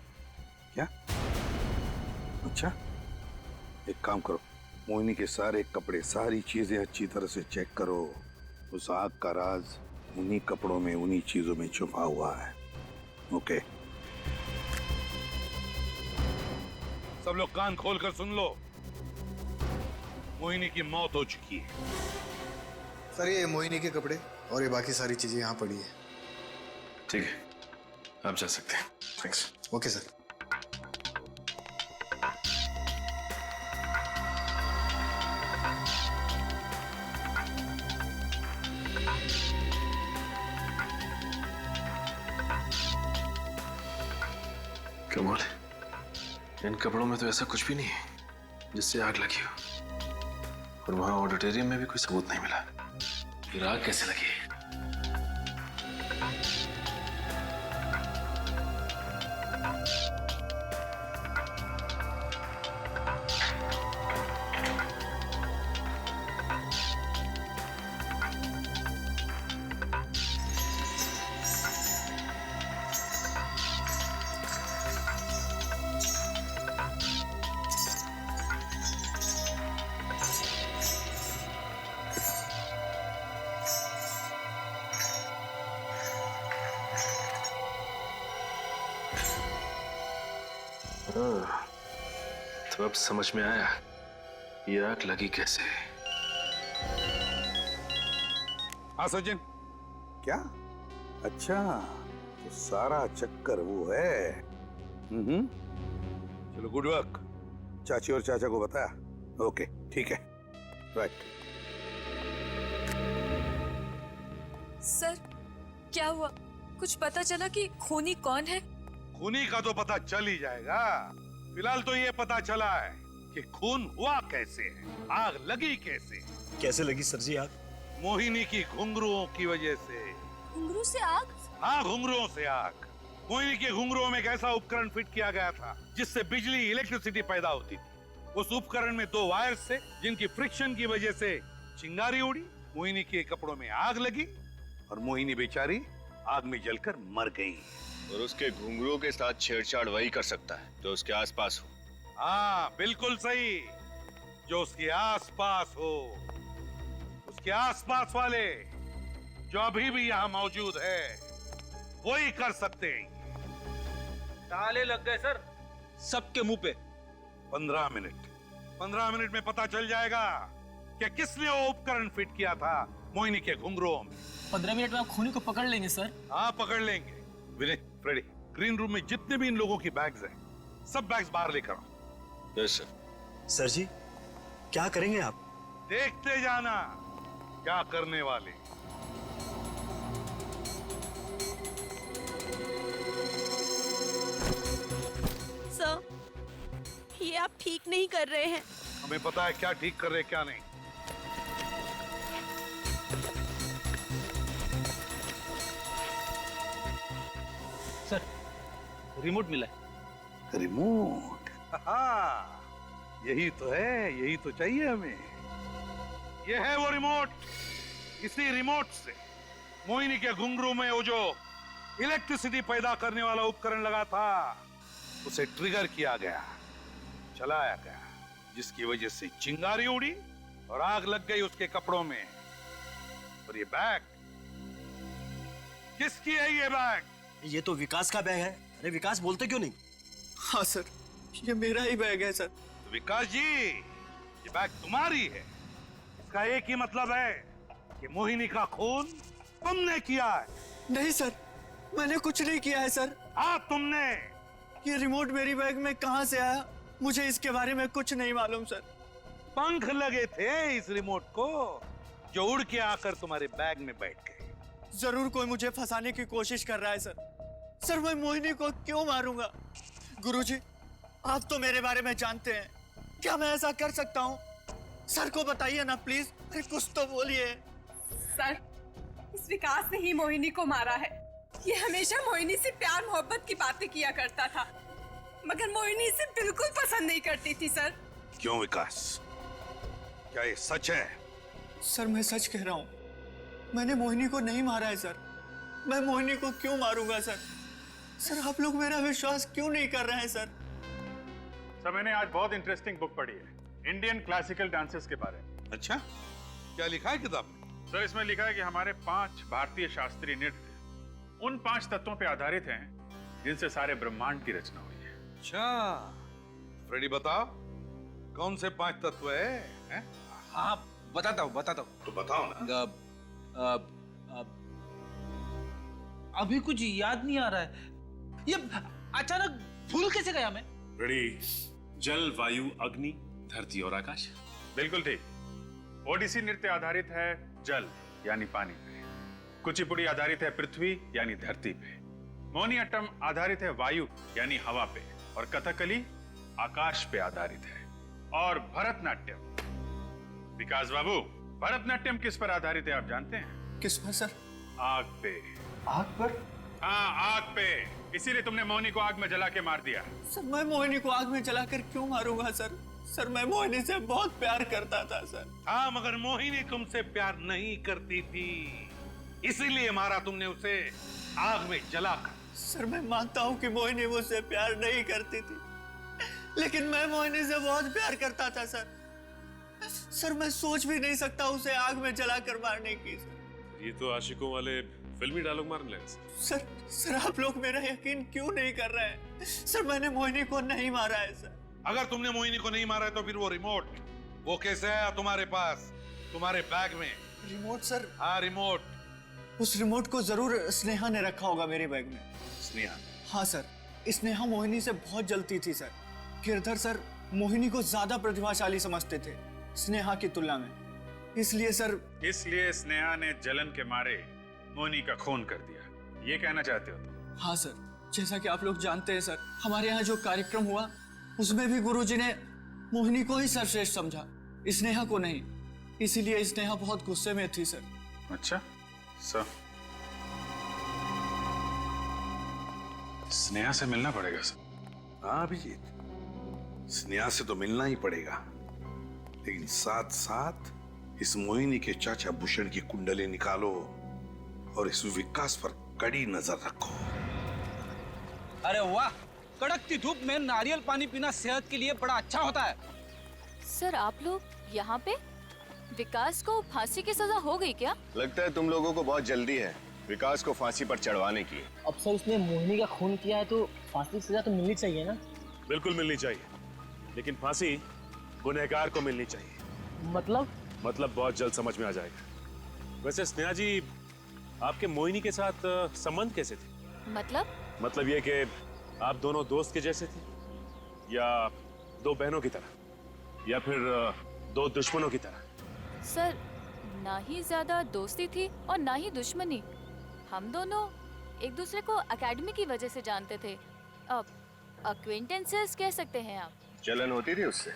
D: क्या? अच्छा, एक काम करो, मोहिनी के सारे कपड़े, सारी चीजें अच्छी तरह से चेक करो। उस आग का राज उन्हीं कपड़ों में, उन्हीं चीजों में छुपा हुआ है। ओके, सब लोग कान खोलकर सुन लो। मोहिनी की मौत हो चुकी है।
I: सर, ये मोहिनी के कपड़े और ये बाकी सारी चीजें यहाँ पड़ी है।
K: ठीक है, आप जा सकते हैं। थैंक्स।
I: Okay sir.
K: कमाल है, इन कपड़ों में तो ऐसा कुछ भी नहीं है जिससे आग लगी हो, और वहां ऑडिटोरियम में भी कोई सबूत नहीं मिला। फिर आग कैसे लगी? तो अब समझ में आया ये आग लगी कैसे।
D: हाँ सचिन, क्या? अच्छा, तो सारा चक्कर वो है। चलो, गुड वर्क। चाची और चाचा को बताया? ओके, ठीक है, राइट।
P: सर, क्या हुआ? कुछ पता चला कि खूनी कौन है?
D: खूनी का तो पता चल ही जाएगा। फिलहाल तो ये पता चला है कि खून हुआ कैसे है, आग लगी कैसे।
N: कैसे लगी सर जी आग?
D: मोहिनी की घुंघरुओं की वजह से।
A: घुंघरू से आग?
D: हाँ, घुंघरुओं से आग। मोहिनी के घुंघरुओं में एक ऐसा उपकरण फिट किया गया था जिससे बिजली, इलेक्ट्रिसिटी पैदा होती थी। उस उपकरण में 2 वायर्स थे जिनकी फ्रिक्शन की वजह से चिंगारी उड़ी, मोहिनी के कपड़ों में आग लगी और मोहिनी बेचारी आग में जलकर मर गई।
G: और उसके घुंघरुओं के साथ छेड़छाड़ वही कर सकता है जो उसके आसपास हो।
D: हाँ, बिल्कुल सही, जो उसके आसपास हो। उसके आसपास वाले जो अभी भी यहाँ मौजूद है वही कर सकते हैं।
H: ताले लग गए सर सबके मुंह पे।
D: 15 मिनट में पता चल जाएगा कि किसने वो उपकरण फिट किया था मोहिनी के घुंघरुओं में।
H: 15 मिनट में आप खूनी को पकड़ लेंगे सर?
D: हाँ, पकड़ लेंगे। विनय, फ्रेडी, ग्रीन रूम में जितने भी इन लोगों की बैग्स हैं, सब बैग्स बाहर लेकर आओ।
G: Yes sir.
N: सर जी, क्या करेंगे आप?
D: देखते जाना क्या करने वाले।
S: सर, ये आप ठीक नहीं कर रहे हैं।
D: हमें पता है क्या ठीक कर रहे क्या नहीं।
H: सर, रिमोट मिला है।
D: रिमोट? हाँ, यही तो है, यही तो चाहिए हमें। ये है वो रिमोट। इसी रिमोट से मोहिनी के घुंघरू में वो जो इलेक्ट्रिसिटी पैदा करने वाला उपकरण लगा था उसे ट्रिगर किया गया, चलाया गया, जिसकी वजह से चिंगारी उड़ी और आग लग गई उसके कपड़ों में। और ये बैग किसकी है? ये बैग
N: ये तो विकास का बैग है। अरे विकास, बोलते क्यों नहीं?
I: हाँ सर, ये मेरा ही बैग है सर।
D: तो विकास जी, ये बैग तुम्हारी है। इसका एक ही मतलब है कि मोहिनी का खून तुमने किया है।
I: नहीं सर, मैंने कुछ नहीं किया है सर।
D: हाँ, तुमने।
I: ये रिमोट मेरी बैग में कहाँ से आया, मुझे इसके बारे में कुछ नहीं मालूम सर।
D: पंख लगे थे इस रिमोट को जो उड़ के आकर तुम्हारे बैग में बैठ गए।
I: जरूर कोई मुझे फंसाने की कोशिश कर रहा है सर। सर, मैं मोहिनी को क्यों मारूंगा? गुरुजी, आप तो मेरे बारे में जानते हैं, क्या मैं ऐसा कर सकता हूँ? सर को बताइए ना प्लीज। अरे कुछ तो बोलिए।
P: सर, इस विकास ने ही मोहिनी को मारा है। ये हमेशा मोहिनी से प्यार मोहब्बत की बातें किया करता था, मगर मोहिनी इसे बिल्कुल पसंद नहीं करती थी सर।
D: क्यों विकास, क्या ये सच है?
I: सर, मैं सच कह रहा हूँ, मैंने मोहिनी को नहीं मारा है सर। मैं मोहिनी को क्यों मारूंगा सर? सर, आप लोग मेरा विश्वास क्यों नहीं कर रहे हैं सर?
E: सर, मैंने आज बहुत इंटरेस्टिंग बुक पढ़ी है इंडियन क्लासिकल डांसेस के बारे में।
D: अच्छा, क्या लिखा है किताब में?
E: सर, इसमें लिखा है कि हमारे 5 भारतीय शास्त्रीय नृत्य उन 5 तत्वों पे आधारित हैं जिनसे सारे ब्रह्मांड की रचना हुई है।
D: अच्छा, फ्रेडी बताओ, कौन से 5 तत्व है?
H: हाँ, बताता हूँ।
D: तो बताओ ना।
H: अभी कुछ याद नहीं आ रहा है। ये अचानक भूल कैसे गया मैं?
K: रेडी, जल, वायु, अग्नि, धरती और आकाश।
E: बिल्कुल ठीक। ओडिसी नृत्य आधारित है जल यानी पानी पे, कुचिपुड़ी आधारित है पृथ्वी यानी धरती पे, मोहिनीअट्टम आधारित है वायु यानी हवा पे, और कथकली आकाश पे आधारित है। और भरतनाट्यम, विकास बाबू, भरतनाट्यम किस पर आधारित है आप जानते हैं?
I: किस पर सर?
E: आग पे।
I: आग पर?
E: हाँ, आग पे। इसीलिए तुमने मोहिनी को आग में जला के मार दिया।
I: सर, मैं मोहिनी को आग में जलाकर क्यों मारूंगा सर? सर, मैं मोहिनी से बहुत प्यार करता था सर।
D: हाँ, मगर मोहिनी तुमसे प्यार नहीं करती थी, इसीलिए मारा तुमने उसे आग में जलाकर।
I: सर, मैं मानता हूँ कि मोहिनी मुझसे प्यार नहीं करती थी, लेकिन मैं मोहिनी से बहुत प्यार करता था सर। सर, मैं सोच भी नहीं सकता उसे आग में जलाकर मारने की सर।
K: ये तो आशिकों वाले फिल्मी डायलॉग मारने लगे।
I: सर, आप लोग मेरा यकीन क्यों नहीं कर रहे हैं? सर, मैंने मोहिनी को नहीं मारा है सर।
D: अगर तुमने मोहिनी को नहीं मारा है तो फिर वो रिमोट, वो कैसे आया तुम्हारे पास, तुम्हारे बैग में?
I: Remote sir?
D: हाँ, रिमोट।
I: उस रिमोट को जरूर स्नेहा ने रखा होगा मेरे बैग में।
D: स्नेहा?
I: हाँ सर, स्नेहा मोहिनी से बहुत जलती थी सर। गिरधर सर मोहिनी को ज्यादा प्रतिभाशाली समझते थे स्नेहा की तुलना में, इसलिए सर।
E: इसलिए स्नेहा ने जलन के मारे मोहिनी का खून कर दिया, ये कहना चाहते हो तुम?
I: हाँ सर, जैसा कि आप लोग जानते हैं सर, हमारे यहाँ जो कार्यक्रम हुआ उसमें भी गुरुजी ने मोहिनी को ही सर्वश्रेष्ठ समझा, स्नेहा को नहीं। इसीलिए स्नेहा बहुत गुस्से में थी सर।
E: अच्छा सर, स्नेहा से मिलना पड़ेगा सर।
D: हाँ अभिजीत, स्नेहा से तो मिलना ही पड़ेगा, लेकिन साथ साथ इस मोहिनी के चाचा भूषण की कुंडली निकालो और इस विकास पर कड़ी नजर रखो।
H: अरे वाह, कड़कती धूप में नारियल पानी पीना सेहत के लिए बड़ा अच्छा होता है।
A: सर आप लोग यहाँ पे? विकास को फांसी की सजा हो गई क्या?
G: लगता है तुम लोगों को बहुत जल्दी है विकास को फांसी पर चढ़वाने की।
M: अब सर उसने मोहिनी का खून किया है तो फांसी की सजा तो मिलनी चाहिए ना?
K: बिल्कुल मिलनी चाहिए, लेकिन फांसी गुनहगार को मिलनी चाहिए।
M: मतलब
K: बहुत जल्द समझ में आ जाएगा। वैसे स्नेहा जी, आपके मोहिनी के साथ संबंध कैसे थे?
A: मतलब
K: ये कि आप दोनों दोस्त के जैसे थे, या दो बहनों की तरह, या फिर दो दुश्मनों की तरह?
A: सर ना ही ज्यादा दोस्ती थी और ना ही दुश्मनी। हम दोनों एक दूसरे को एकेडमी की वजह से जानते थे। अब अक्वेंटेंसेस कह सकते हैं आप।
G: जलन होती थी उससे?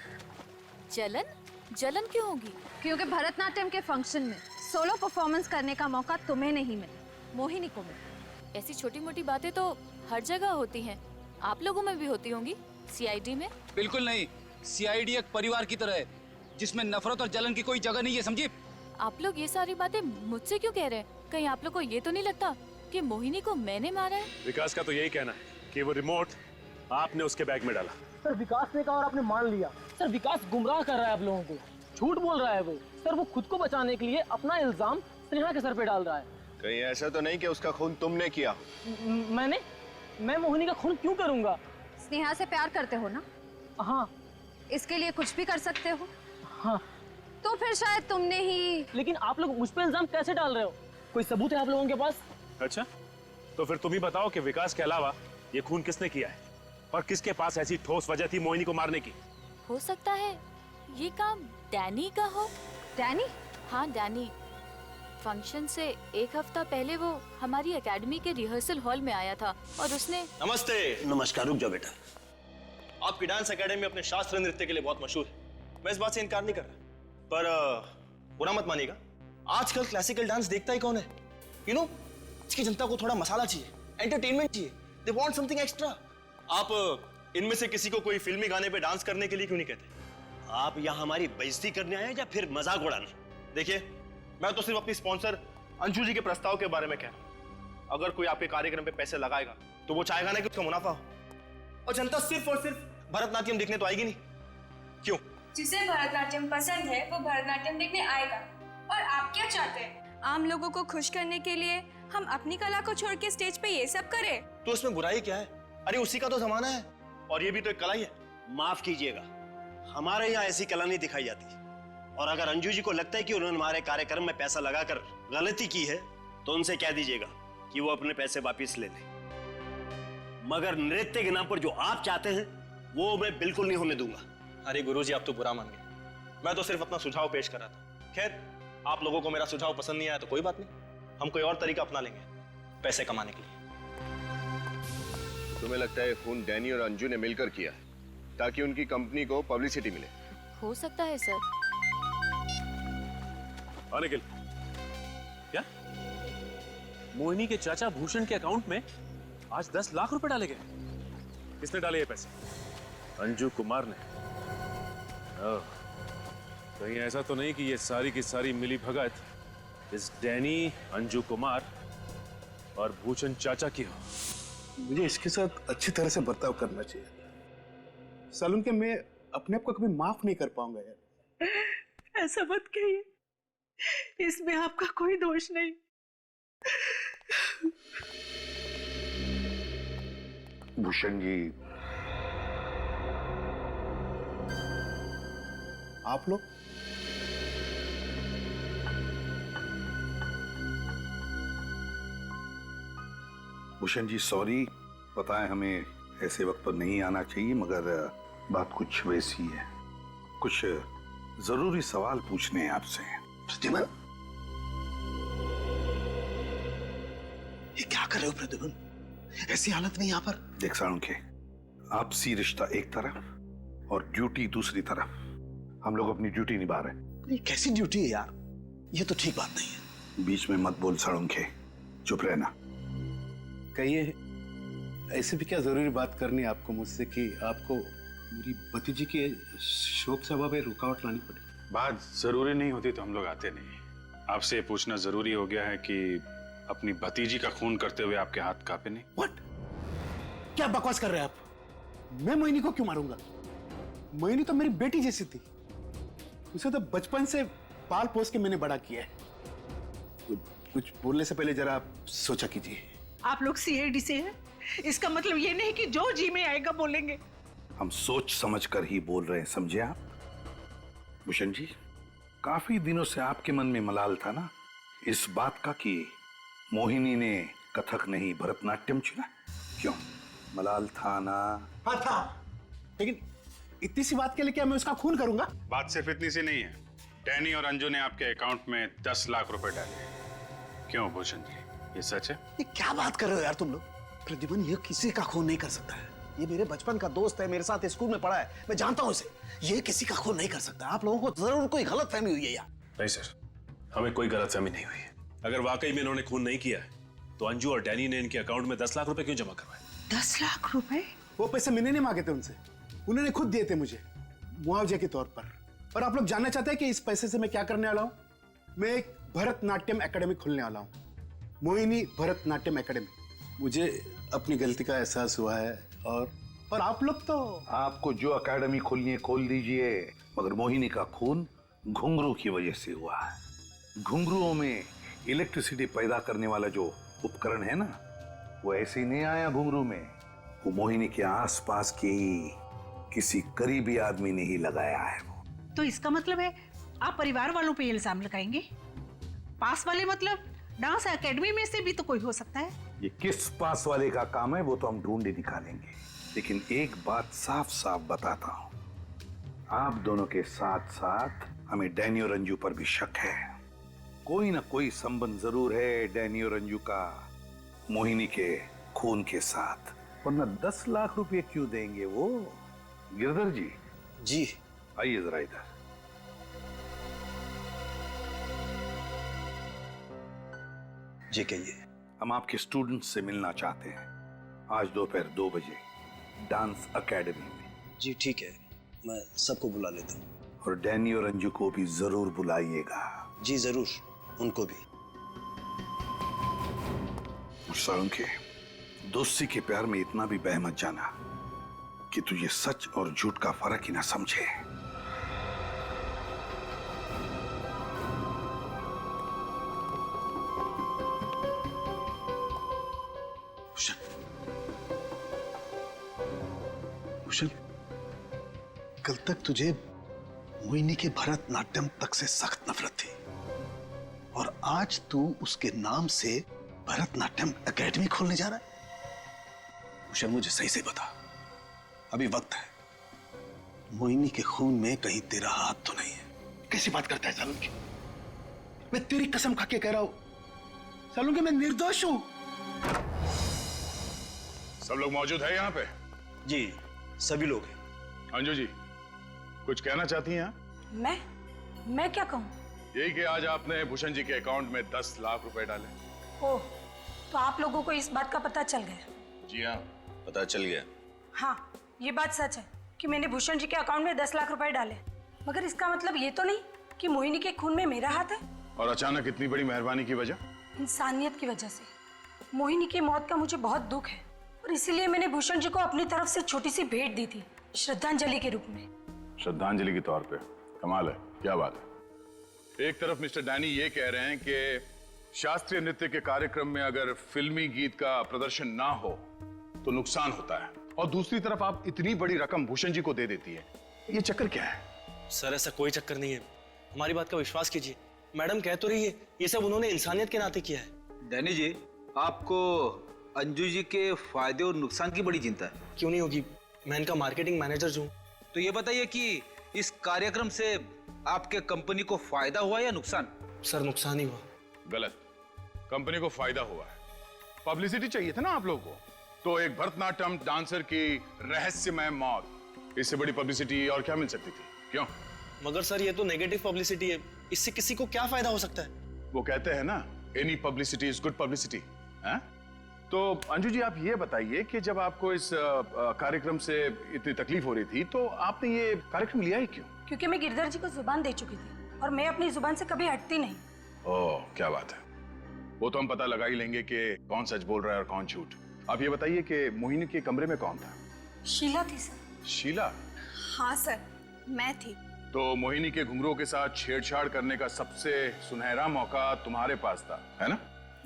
A: जलन क्यों होगी?
L: क्योंकि भरतनाट्यम के फंक्शन में सोलो परफॉर्मेंस करने का मौका तुम्हें नहीं मिला, मोहिनी को मिला।
A: ऐसी छोटी मोटी बातें तो हर जगह होती हैं, आप लोगों में भी होती होंगी। सीआईडी में?
H: बिल्कुल नहीं, सीआईडी एक परिवार की तरह है जिसमें नफरत और जलन की कोई जगह नहीं है, समझी?
A: आप लोग ये सारी बातें मुझसे क्यों कह रहे हैं? कहीं आप लोग को ये तो नहीं लगता कि मोहिनी को मैंने मारा है?
K: विकास का तो यही कहना है कि वो रिमोट आपने उसके बैग में डाला।
M: सर विकास ने कहा और आपने मान लिया। सर विकास गुमराह कर रहा है आप लोगों को, झूठ बोल रहा है वो। सर वो खुद को बचाने के लिए अपना इल्जाम स्नेहा के सर पे डाल रहा है।
G: कहीं ऐसा तो नहीं कि उसका खून तुमने किया?
M: मैं मोहिनी का खून क्यों करूंगा?
L: स्नेहा से प्यार करते हो ना?
M: हाँ।
L: इसके लिए कुछ भी कर सकते हो?
M: हाँ।
L: तो फिर शायद तुमने ही।
M: लेकिन आप लोग मुझ पे इल्जाम कैसे डाल रहे हो? कोई सबूत है आप लोगों के पास?
K: अच्छा, तो फिर तुम ही बताओ कि विकास के अलावा ये खून किसने किया है, और किसके पास ऐसी ठोस वजह थी मोहिनी को मारने की?
A: हो सकता है ये काम डैनी का हो।
L: डैनी?
A: हाँ डैनी। फंक्शन से एक हफ्ता पहले वो हमारी एकेडमी के रिहर्सल हॉल में आया था और उसने।
R: नमस्ते। नमस्कार। रुक जाओ बेटा, आपकी डांस एकेडमी अपने शास्त्रीय नृत्य के लिए बहुत मशहूर है, मैं इस बात से इनकार नहीं कर रहा, पर बुरा मत मानिएगा, आजकल क्लासिकल डांस देखता ही कौन है? यू नो, इसकी जनता को थोड़ा मसाला चाहिए, एंटरटेनमेंट चाहिए, दे वांट समथिंग एक्स्ट्रा। आप इनमें से किसी को कोई फिल्मी गाने पे डांस करने के लिए क्यों नहीं कहते? आप यहाँ हमारी बेइज्जती करने आए या फिर मजाक उड़ाने? देखिए, मैं तो सिर्फ अपनी स्पॉन्सर अंशु जी के प्रस्ताव के बारे में कह रहा हूँ। अगर कोई आपके कार्यक्रम पे पैसे लगाएगा तो वो चाहेगा ना कि उसका मुनाफा हो, और जनता सिर्फ और सिर्फ भरतनाट्यम देखने तो आएगी नहीं। क्यों?
P: जिसे भरतनाट्यम पसंद है वो भरतनाट्यम देखने आएगा। और आप क्या चाहते हैं? आम लोगों को खुश करने के लिए हम अपनी कला को छोड़ के स्टेज पे ये सब करें?
R: तो उसमें बुराई क्या है? अरे उसी का तो जमाना है, और ये भी तो एक कला ही है। माफ कीजिएगा, हमारे यहाँ ऐसी कला नहीं दिखाई जाती, और अगर अंजू जी को लगता है कि उन्होंने हमारे कार्यक्रम में पैसा लगाकर गलती की है तो उनसे कह दीजिएगा कि वो अपने पैसे वापस ले लें। मगर नृत्य के नाम पर जो आप चाहते हैं वो मैं बिल्कुल नहीं होने दूंगा। अरे गुरुजी, आप तो बुरा मान गए, मैं तो सिर्फ अपना सुझाव पेश कर रहा था। खैर, आप लोगों को मेरा सुझाव पसंद नहीं आया तो कोई बात नहीं, हम कोई और तरीका अपना लेंगे पैसे कमाने के लिए।
G: तुम्हें लगता है खून डैनी और अंजू ने मिलकर किया है ताकि उनकी कंपनी को पब्लिसिटी मिले?
A: हो सकता है सर।
K: निखिल, क्या मोहिनी के चाचा भूषण के अकाउंट में आज 10 लाख रुपए डाले गए? किसने डाले ये पैसे? अंजू कुमार ने। कहीं ऐसा तो नहीं कि ये सारी की सारी मिली भगत इस डैनी, अंजू कुमार और भूषण चाचा की हो?
U: मुझे इसके साथ अच्छी तरह से बर्ताव करना चाहिए, सालून के मैं अपने आप को कभी माफ नहीं कर पाऊंगा यार।
T: ऐसा मत कहिए, इसमें आपका कोई दोष नहीं।
D: भूषण जी,
U: आप लोग
D: भूषण जी सॉरी, पता है हमें ऐसे वक्त पर नहीं आना चाहिए, मगर बात कुछ वैसी है। कुछ जरूरी सवाल पूछने हैं आपसे।
U: प्रतिभन, ये क्या कर रहे हो प्रतिभन? ऐसी हालत में यहाँ पर।
D: देख साळुंखे, आपसी रिश्ता एक तरफ और ड्यूटी दूसरी तरफ। हम लोग अपनी ड्यूटी निभा रहे हैं।
U: ये कैसी ड्यूटी है यार? ये तो ठीक बात नहीं है।
D: बीच में मत बोल साळुंखे, चुप रहना।
U: कहिए, ऐसे भी क्या जरूरी बात करनी है आपको मुझसे कि आपको मेरी भतीजी के शोक सभा में रुकावट लानी पड़ी?
E: बात जरूरी नहीं होती तो हम लोग आते नहीं। आपसे ये पूछना जरूरी हो गया है कि अपनी भतीजी का खून करते हुए आपके हाथ कांपे नहीं?
U: What? क्या बकवास कर रहे हैं आप? मैं मोहिनी को क्यों मारूंगा? मोहिनी तो मेरी बेटी जैसी थी। उसे तो बचपन से पाल पोस के मैंने बड़ा किया है। कुछ बोलने से पहले जरा आप सोचा कीजिए।
T: आप लोग सीआईडी से हैं, इसका मतलब ये नहीं कि जो जी में आएगा बोलेंगे।
D: हम सोच समझ कर ही बोल रहे हैं, समझे आप? भूषण जी, काफी दिनों से आपके मन में मलाल था ना इस बात का कि मोहिनी ने कथक नहीं भरतनाट्यम चुना। क्यों? मलाल था ना?
U: हाँ था, लेकिन इतनी सी बात के लिए क्या मैं उसका खून करूंगा?
E: बात सिर्फ इतनी सी नहीं है। डैनी और अंजू ने आपके अकाउंट में 10 लाख रुपए डाले। क्यों भूषण जी, ये सच है?
V: ये क्या बात कर रहे हो यार तुम लोग? प्रद्युमन, ये किसी का खून नहीं कर सकता है। ये मेरे बचपन का दोस्त है, मेरे साथ स्कूल में पढ़ा है, मैं जानता हूँ इसे। ये किसी का खून नहीं कर सकता। आप लोगों को जरूर कोई गलतफहमी हुई है यार।
K: नहीं सर, हमें कोई गलतफहमी नहीं हुई है। अगर वाकई में इन्होंने खून नहीं किया है तो अंजू और डैनी ने इनके अकाउंट में 10 लाख रुपए क्यों जमा करवाए?
T: 10 लाख रुपए?
U: वो पैसे मैंने नहीं मांगे थे उनसे, उन्होंने खुद दिए थे मुझे मुआवजे के तौर पर। और आप लोग जानना चाहते हैं कि इस पैसे से मैं क्या करने वाला हूँ? मैं एक भरतनाट्यम एकेडमी खोलने वाला हूँ, मोहिनी भरतनाट्यम एकेडमी। मुझे अपनी गलती का एहसास हुआ है और आप लोग तो
D: आपको जो एकेडमी खोलनी है खोल दीजिए, मगर मोहिनी का खून घुंघरू की वजह से हुआ है। घुंघरुओं में इलेक्ट्रिसिटी पैदा करने वाला जो उपकरण है ना, वो ऐसे ही नहीं आया घुंघरू में, वो मोहिनी के आसपास के ही किसी करीबी आदमी ने ही लगाया है वो।
T: तो इसका मतलब है आप परिवार वालों पे इल्जाम लगाएंगे? पास वाले मतलब डांस एकेडमी में से भी तो कोई हो सकता है।
D: ये किस पास वाले का काम है वो तो हम ढूंढ निकालेंगे, लेकिन एक बात साफ साफ बताता हूं, आप दोनों के साथ साथ हमें डैनी और अंजू पर भी शक है। कोई ना कोई संबंध जरूर है डैनी और अंजू का मोहिनी के खून के साथ, वरना 10 लाख रुपए क्यों देंगे वो? गिरधर जी,
R: जी
D: आइए जरा इधर।
R: जी कहिए।
D: हम आपके स्टूडेंट्स से मिलना चाहते हैं आज दोपहर 2 बजे डांस एकेडमी में।
R: जी ठीक है, मैं सबको बुला लेता हूँ।
D: और डैनी और अंजू को भी जरूर बुलाइएगा।
R: जी जरूर, उनको भी।
D: और सालुंखे, दोस्ती के प्यार में इतना भी बह मत जाना कि तुझे सच और झूठ का फर्क ही ना समझे।
V: भूषण, कल तक तुझे मोहिनी के भरतनाट्यम तक से सख्त नफरत थी और आज तू उसके नाम से भरतनाट्यम एकेडमी खोलने जा रहा है। भूषण, मुझे सही से बता, अभी वक्त है। मोहिनी के खून में कहीं तेरा हाथ तो नहीं है? कैसी बात करता है सालुंखे? मैं तेरी कसम खा के कह रहा हूं सालुंखे, मैं निर्दोष हूं।
E: सब लोग मौजूद है यहाँ पे?
R: जी सभी लोग हैं।
E: अंजू जी, कुछ कहना चाहती हैं?
P: मैं क्या कहूँ?
E: यही कि आज आपने भूषण जी के अकाउंट में 10 लाख रुपए डाले।
P: ओह, तो आप लोगों को इस बात का पता चल गया?
E: जी हाँ,
G: पता चल गया।
P: हाँ, ये बात सच है कि मैंने भूषण जी के अकाउंट में 10 लाख रुपए डाले, मगर इसका मतलब ये तो नहीं कि मोहिनी के खून में मेरा हाथ है।
E: और अचानक इतनी बड़ी मेहरबानी की वजह?
P: इंसानियत की वजह से। मोहिनी की मौत का मुझे बहुत दुख है और इसीलिए मैंने भूषण जी को अपनी तरफ से छोटी सी भेंट दी थी, श्रद्धांजलि के रूप में।
E: श्रद्धांजलि के तौर पे? कमाल है, क्या बात है। एक तरफ मिस्टर डैनी ये कह रहे हैं कि शास्त्रीय नृत्य के कार्यक्रम में अगर फिल्मी गीत का प्रदर्शन ना हो तो नुकसान होता है, और दूसरी तरफ आप इतनी बड़ी रकम भूषण जी को दे देती है। ये चक्कर क्या है?
J: सर ऐसा कोई चक्कर नहीं है, हमारी बात का विश्वास कीजिए। मैडम कह तो रही है ये सब उन्होंने इंसानियत के नाते किया है।
H: डैनी जी, आपको अंजू जी के फायदे और नुकसान की बड़ी चिंता है।
J: क्यों नहीं होगी, मैं इनका मार्केटिंग मैनेजर हूँ।
H: तो ये बताइए कि इस कार्यक्रम से आपके कंपनी को फायदा हुआ या नुकसान?
J: सर नुकसान ही हुआ।
E: गलत, कंपनी को फायदा हुआ है। पब्लिसिटी चाहिए था ना आप लोगों को, तो एक भरतनाट्यम डांसर की रहस्यमय मौत, इससे बड़ी पब्लिसिटी और क्या मिल सकती थी? क्यों?
J: मगर सर ये तो नेगेटिव पब्लिसिटी है, इससे किसी को क्या फायदा हो सकता है?
E: वो कहते हैं ना, any publicity is good publicity. तो अंजू जी आप ये बताइए कि जब आपको इस कार्यक्रम से इतनी तकलीफ हो रही थी तो आपने ये कार्यक्रम लिया ही क्यों?
B: क्योंकि मैं गिरधर जी को जुबान दे चुकी थी और मैं अपनी जुबान से कभी हटती नहीं।
E: ओह क्या बात है, वो तो हम पता लगा ही लेंगे कि कौन सच बोल रहा है और कौन झूठ। आप ये बताइए कि मोहिनी के कमरे में कौन था?
B: शीला थी सर।
E: शीला?
B: हाँ सर, मैं थी।
E: तो मोहिनी के घुंघरूओं के साथ छेड़छाड़ करने का सबसे सुनहरा मौका तुम्हारे पास था, है ना?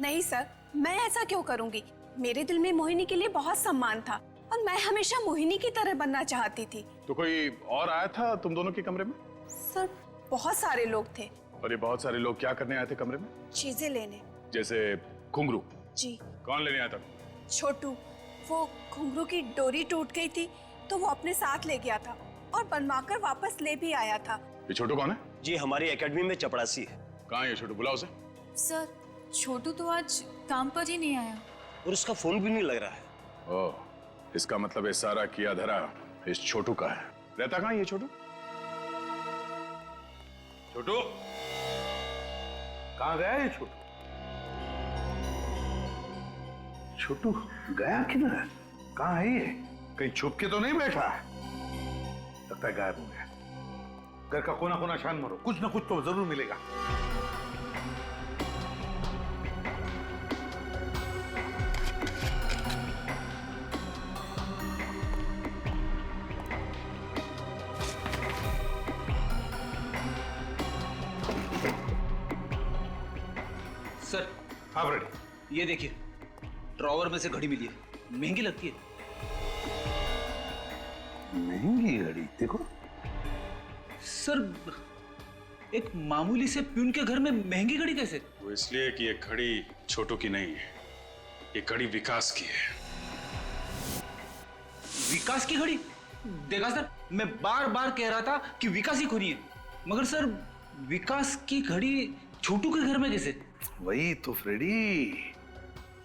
B: नहीं सर, मैं ऐसा क्यों करूंगी? मेरे दिल में मोहिनी के लिए बहुत सम्मान था और मैं हमेशा मोहिनी की तरह बनना चाहती थी।
E: तो कोई और आया था तुम दोनों के कमरे में?
B: सर बहुत सारे लोग थे।
E: और ये बहुत सारे लोग क्या करने आए थे कमरे में?
B: चीजें लेने।
E: जैसे घुंघरू?
B: जी।
E: कौन लेने आया था?
B: छोटू। वो घुंघरू की डोरी टूट गई थी तो वो अपने साथ ले गया था और बनवाकर वापस ले भी आया था।
E: ये छोटू कौन है?
R: जी हमारी एकेडमी में चपड़ासी है।
E: कहाँ है ये छोटू? बुलाओ उसे।
A: सर छोटू तो आज काम पर ही नहीं आया
R: और उसका फोन भी नहीं लग रहा है।
E: ओह, इसका मतलब ये सारा किया धरा इस छोटू का है। रहता कहाँ ये छोटू? छोटू
D: कहाँ गया ये छोटू? छोटू गया किधर? कहाँ है ये? कहीं छुप के तो नहीं बैठा? लगता है गायब हो गया। घर का कोना कोना छान मारो, कुछ ना कुछ तो जरूर मिलेगा।
H: सर।
D: हाँ रेडी।
H: ये देखिए, ड्रॉवर में से घड़ी मिली है, महंगी लगती है।
D: महंगी घड़ी? देखो
H: सर, एक मामूली से प्यून के घर में महंगी घड़ी कैसे?
E: वो इसलिए कि ये घड़ी छोटू की नहीं है, ये घड़ी विकास की है।
H: विकास की घड़ी? देखा सर, मैं बार बार कह रहा था कि विकास ही खूनी है, मगर सर विकास की घड़ी छोटू के घर में कैसे?
D: वही तो फ्रेडी,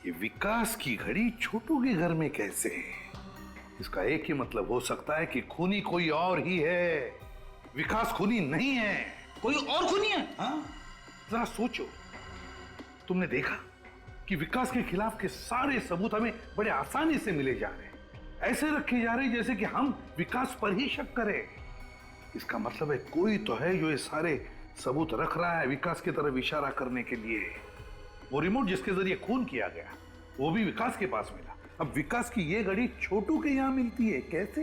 D: ये विकास की घड़ी छोटू के घर में कैसे? इसका एक ही मतलब हो सकता है कि खूनी कोई और ही है, विकास खूनी नहीं है।
H: कोई और खूनी है?
D: हाँ, जरा सोचो। तुमने देखा कि विकास के खिलाफ के सारे सबूत हमें बड़े आसानी से मिले जा रहे हैं, ऐसे रखे जा रहे हैं जैसे कि हम विकास पर ही शक करें। इसका मतलब है कोई तो है जो ये सारे सबूत रख रहा है विकास की तरफ इशारा करने के लिए। वो रिमोट जिसके जरिए खून किया गया वो भी विकास के पास मिला। अब विकास की ये घड़ी छोटू के यहां मिलती है, कैसे?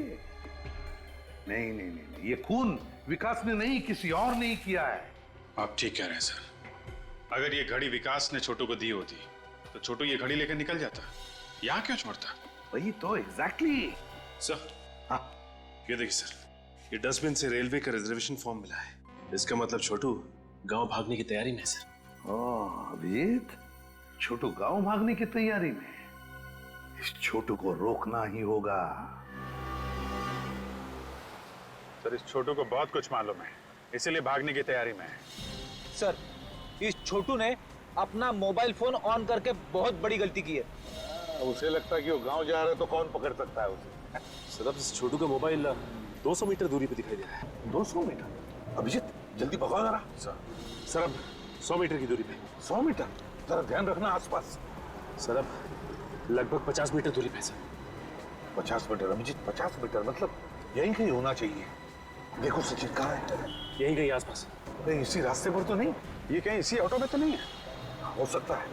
D: नहीं नहीं नहीं, ये खून विकास ने नहीं, किसी और ने किया है।
E: आप ठीक कह रहे हैं सर। अगर ये घड़ी विकास ने छोटू को दी होती तो छोटू ये घड़ी लेकर निकल जाता, यहाँ क्यों छोड़ता?
D: वही तो एग्जैक्टली।
K: सर
D: हाँ
K: ये देखिए सर, ये डस्टबिन से रेलवे का रिजर्वेशन फॉर्म मिला है। इसका मतलब छोटू गांव भागने की तैयारी में है सर।
D: ओह अभिजीत, छोटू गांव भागने की तैयारी में? इस छोटू को रोकना ही होगा।
E: सर इस छोटू को बहुत कुछ मालूम है, इसीलिए भागने की तैयारी में है।
H: सर इस छोटू ने अपना मोबाइल फोन ऑन करके बहुत बड़ी गलती की है।
D: उसे लगता है कि वो गांव जा रहा है तो कौन पकड़ सकता है उसे?
K: सर अब इस छोटू का मोबाइल 200 मीटर दूरी पे दिखाई दे रहा है।
D: 200 मीटर? अभिजीत जल्दी भगाओ जरा।
K: सर अब 100 मीटर की दूरी पे।
D: 100 मीटर? जरा ध्यान रखना आसपास।
K: सर अब लगभग 50 मीटर दूरी पे सर।
D: 50 मीटर अभिजीत? 50 मीटर मतलब यहीं कहीं होना चाहिए। देखो सचिन कहाँ है?
K: यहीं कहीं आसपास।
D: नहीं इसी रास्ते पर तो नहीं, ये कहीं इसी ऑटो में तो नहीं है? हो सकता है।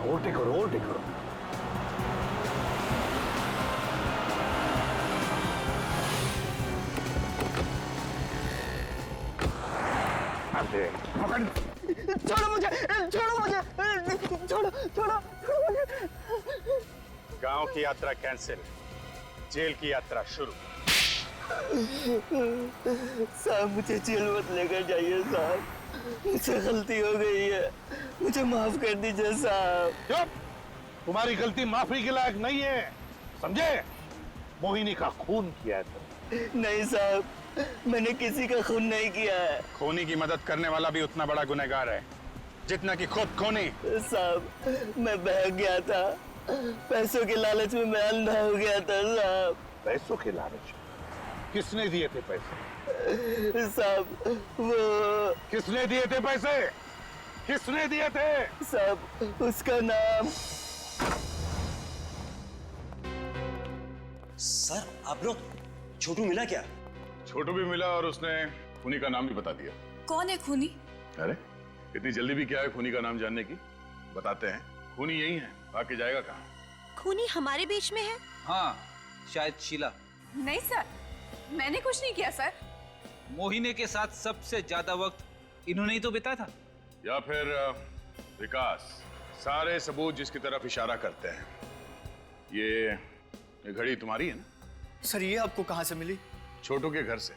D: ओवरटेक करो, ओवरटेक करो।
H: छोड़ो मुझे, छोड़ो मुझे, छोड़ो छोड़ो छोड़ो मुझे।
E: गांव की यात्रा कैंसिल, जेल की यात्रा शुरू।
I: साहब मुझे जेल मत लेकर जाइए साहब, मुझसे गलती हो गई है, मुझे माफ कर दीजिए साहब।
D: चुप, तुम्हारी गलती माफी के लायक नहीं है, समझे? मोहिनी का खून किया है तुमने।
I: नहीं साहब, मैंने किसी का खून नहीं किया है।
E: खूनी की मदद करने वाला भी उतना बड़ा गुनहगार है जितना कि खुद खूनी।
I: साहब मैं बहक गया था, पैसों के लालच में मैं अंधा हो गया था साहब।
D: पैसों के लालच? किसने दिए थे पैसे?
I: साहब वो
D: किसने दिए थे पैसे? किसने दिए थे?
I: सब उसका नाम।
R: सर आप लोग छोटू मिला क्या?
E: छोटू भी मिला और उसने खूनी का नाम भी बता दिया।
B: कौन है खूनी?
E: अरे इतनी जल्दी भी क्या है खूनी का नाम जानने की? बताते हैं, खूनी यही है, बाकी जाएगा कहाँ?
S: खूनी हमारे बीच में है?
H: हाँ, शायद शीला।
B: नहीं सर, मैंने कुछ नहीं किया सर।
H: मोहिनी के साथ सबसे ज्यादा वक्त इन्होंने ही तो बिताया था।
E: या फिर विकास? सारे सबूत जिसकी तरफ इशारा करते हैं। ये घड़ी तुम्हारी है ना?
I: सर ये आपको कहाँ से मिली?
E: छोटू के घर से।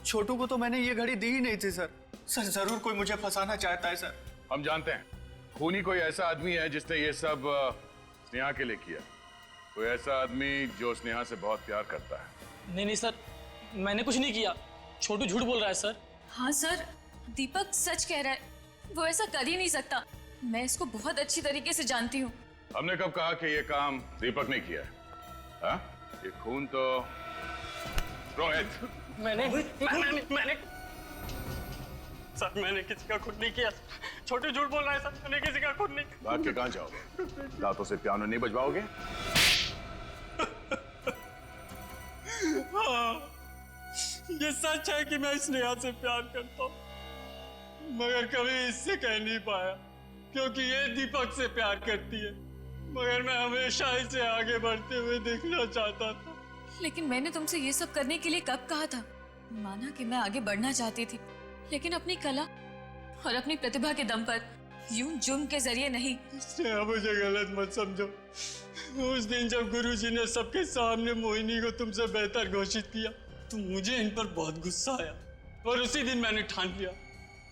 I: छोटू को तो मैंने ये घड़ी दी ही नहीं थी सर। सर जरूर कोई मुझे फंसाना चाहता है सर।
E: हम जानते हैं खूनी कोई ऐसा आदमी है जिसने ये सब स्नेहा के लिए किया। कोई ऐसा आदमी जो स्नेहा से बहुत प्यार करता है।
M: नहीं सर, मैंने कुछ नहीं किया। छोटू झूठ बोल रहा है सर।
A: हाँ सर, दीपक सच कह रहा है, वो ऐसा कर ही नहीं सकता। मैं इसको बहुत अच्छी तरीके से जानती हूँ।
E: हमने कब कहा कि ये काम दीपक ने किया है? हाँ? ये खून तो रोहित।
J: मैंने सर मैंने किसी का खून नहीं किया। छोटू झूठ बोल रहा है सर, मैंने किसी का खून नहीं किया।
E: भाग के कहाँ जाओगे? दांतों से पियानो नहीं बजवाओगे?
J: हाँ, ये सच है कि मैं स्नेहा से प्यार करता हूँ, मगर कभी इससे कह नहीं पाया क्योंकि ये दीपक से प्यार करती है। मगर मैं हमेशा इसे आगे बढ़ते हुए देखना चाहता था।
A: लेकिन मैंने तुमसे ये सब करने के लिए कब कहा था? माना कि मैं आगे बढ़ना चाहती थी, लेकिन अपनी कला और अपनी प्रतिभा के दम पर, यूं जुर्म के जरिए नहीं।
J: स्नेहा मुझे गलत मत समझो। उस दिन जब गुरुजी ने सबके सामने मोहिनी को तुमसे बेहतर घोषित किया तो मुझे इन पर बहुत गुस्सा आया और उसी दिन मैंने ठान लिया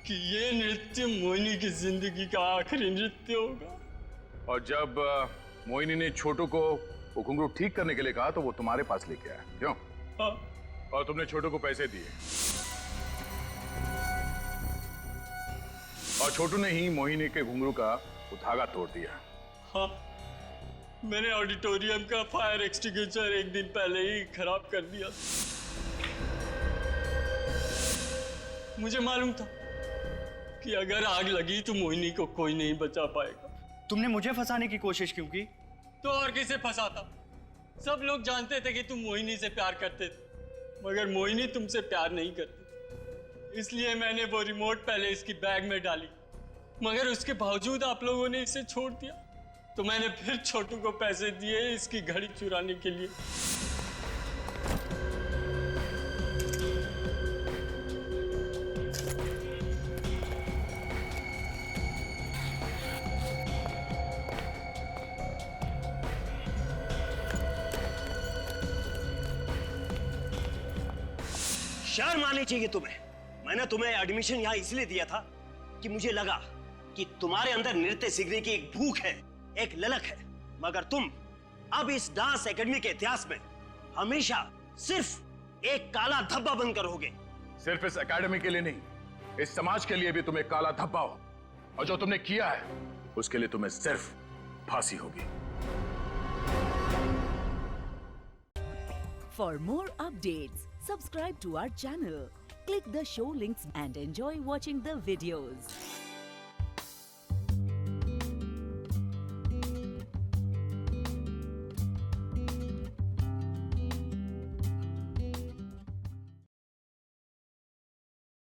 J: कि ये नृत्य मोहिनी की जिंदगी का आखिरी नृत्य होगा।
E: और जब मोहिनी ने छोटू को वो घुंघरू ठीक करने के लिए कहा तो वो तुम्हारे पास लेके आया, क्यों?
J: हाँ।
E: और तुमने छोटू को पैसे दिए और छोटू ने ही मोहिनी के घुंघरू का वो धागा तोड़ दिया।
J: हाँ, मैंने ऑडिटोरियम का फायर एक्सटिंग्विशर एक दिन पहले ही खराब कर दिया। मुझे मालूम था कि अगर आग लगी तो मोहिनी को कोई नहीं बचा पाएगा।
I: तुमने मुझे फंसाने की कोशिश क्यों की?
J: तो और किसे फंसाता? सब लोग जानते थे कि तुम मोहिनी से प्यार करते थे, मगर मोहिनी तुमसे प्यार नहीं करती। इसलिए मैंने वो रिमोट पहले इसकी बैग में डाली, मगर उसके बावजूद आप लोगों ने इसे छोड़ दिया। तो मैंने फिर छोटू को पैसे दिए इसकी घड़ी चुराने के लिए।
R: शर्म आनी चाहिए तुम्हें। मैंने तुम्हें एडमिशन यहाँ इसलिए दिया था कि मुझे लगा कि तुम्हारे अंदर नृत्य सीखने की एक भूख है, एक ललक है। मगर तुम अब इस डांस एकेडमी के इतिहास में हमेशा सिर्फ एक काला धब्बा बनकर रहोगे।
E: सिर्फ इस एकेडमी के लिए नहीं, इस समाज के लिए भी तुम एक काला धब्बा हो, और जो तुमने किया है उसके लिए तुम्हें सिर्फ फांसी होगी।
C: For more updates, subscribe to our channel, click the show links and enjoy watching the videos.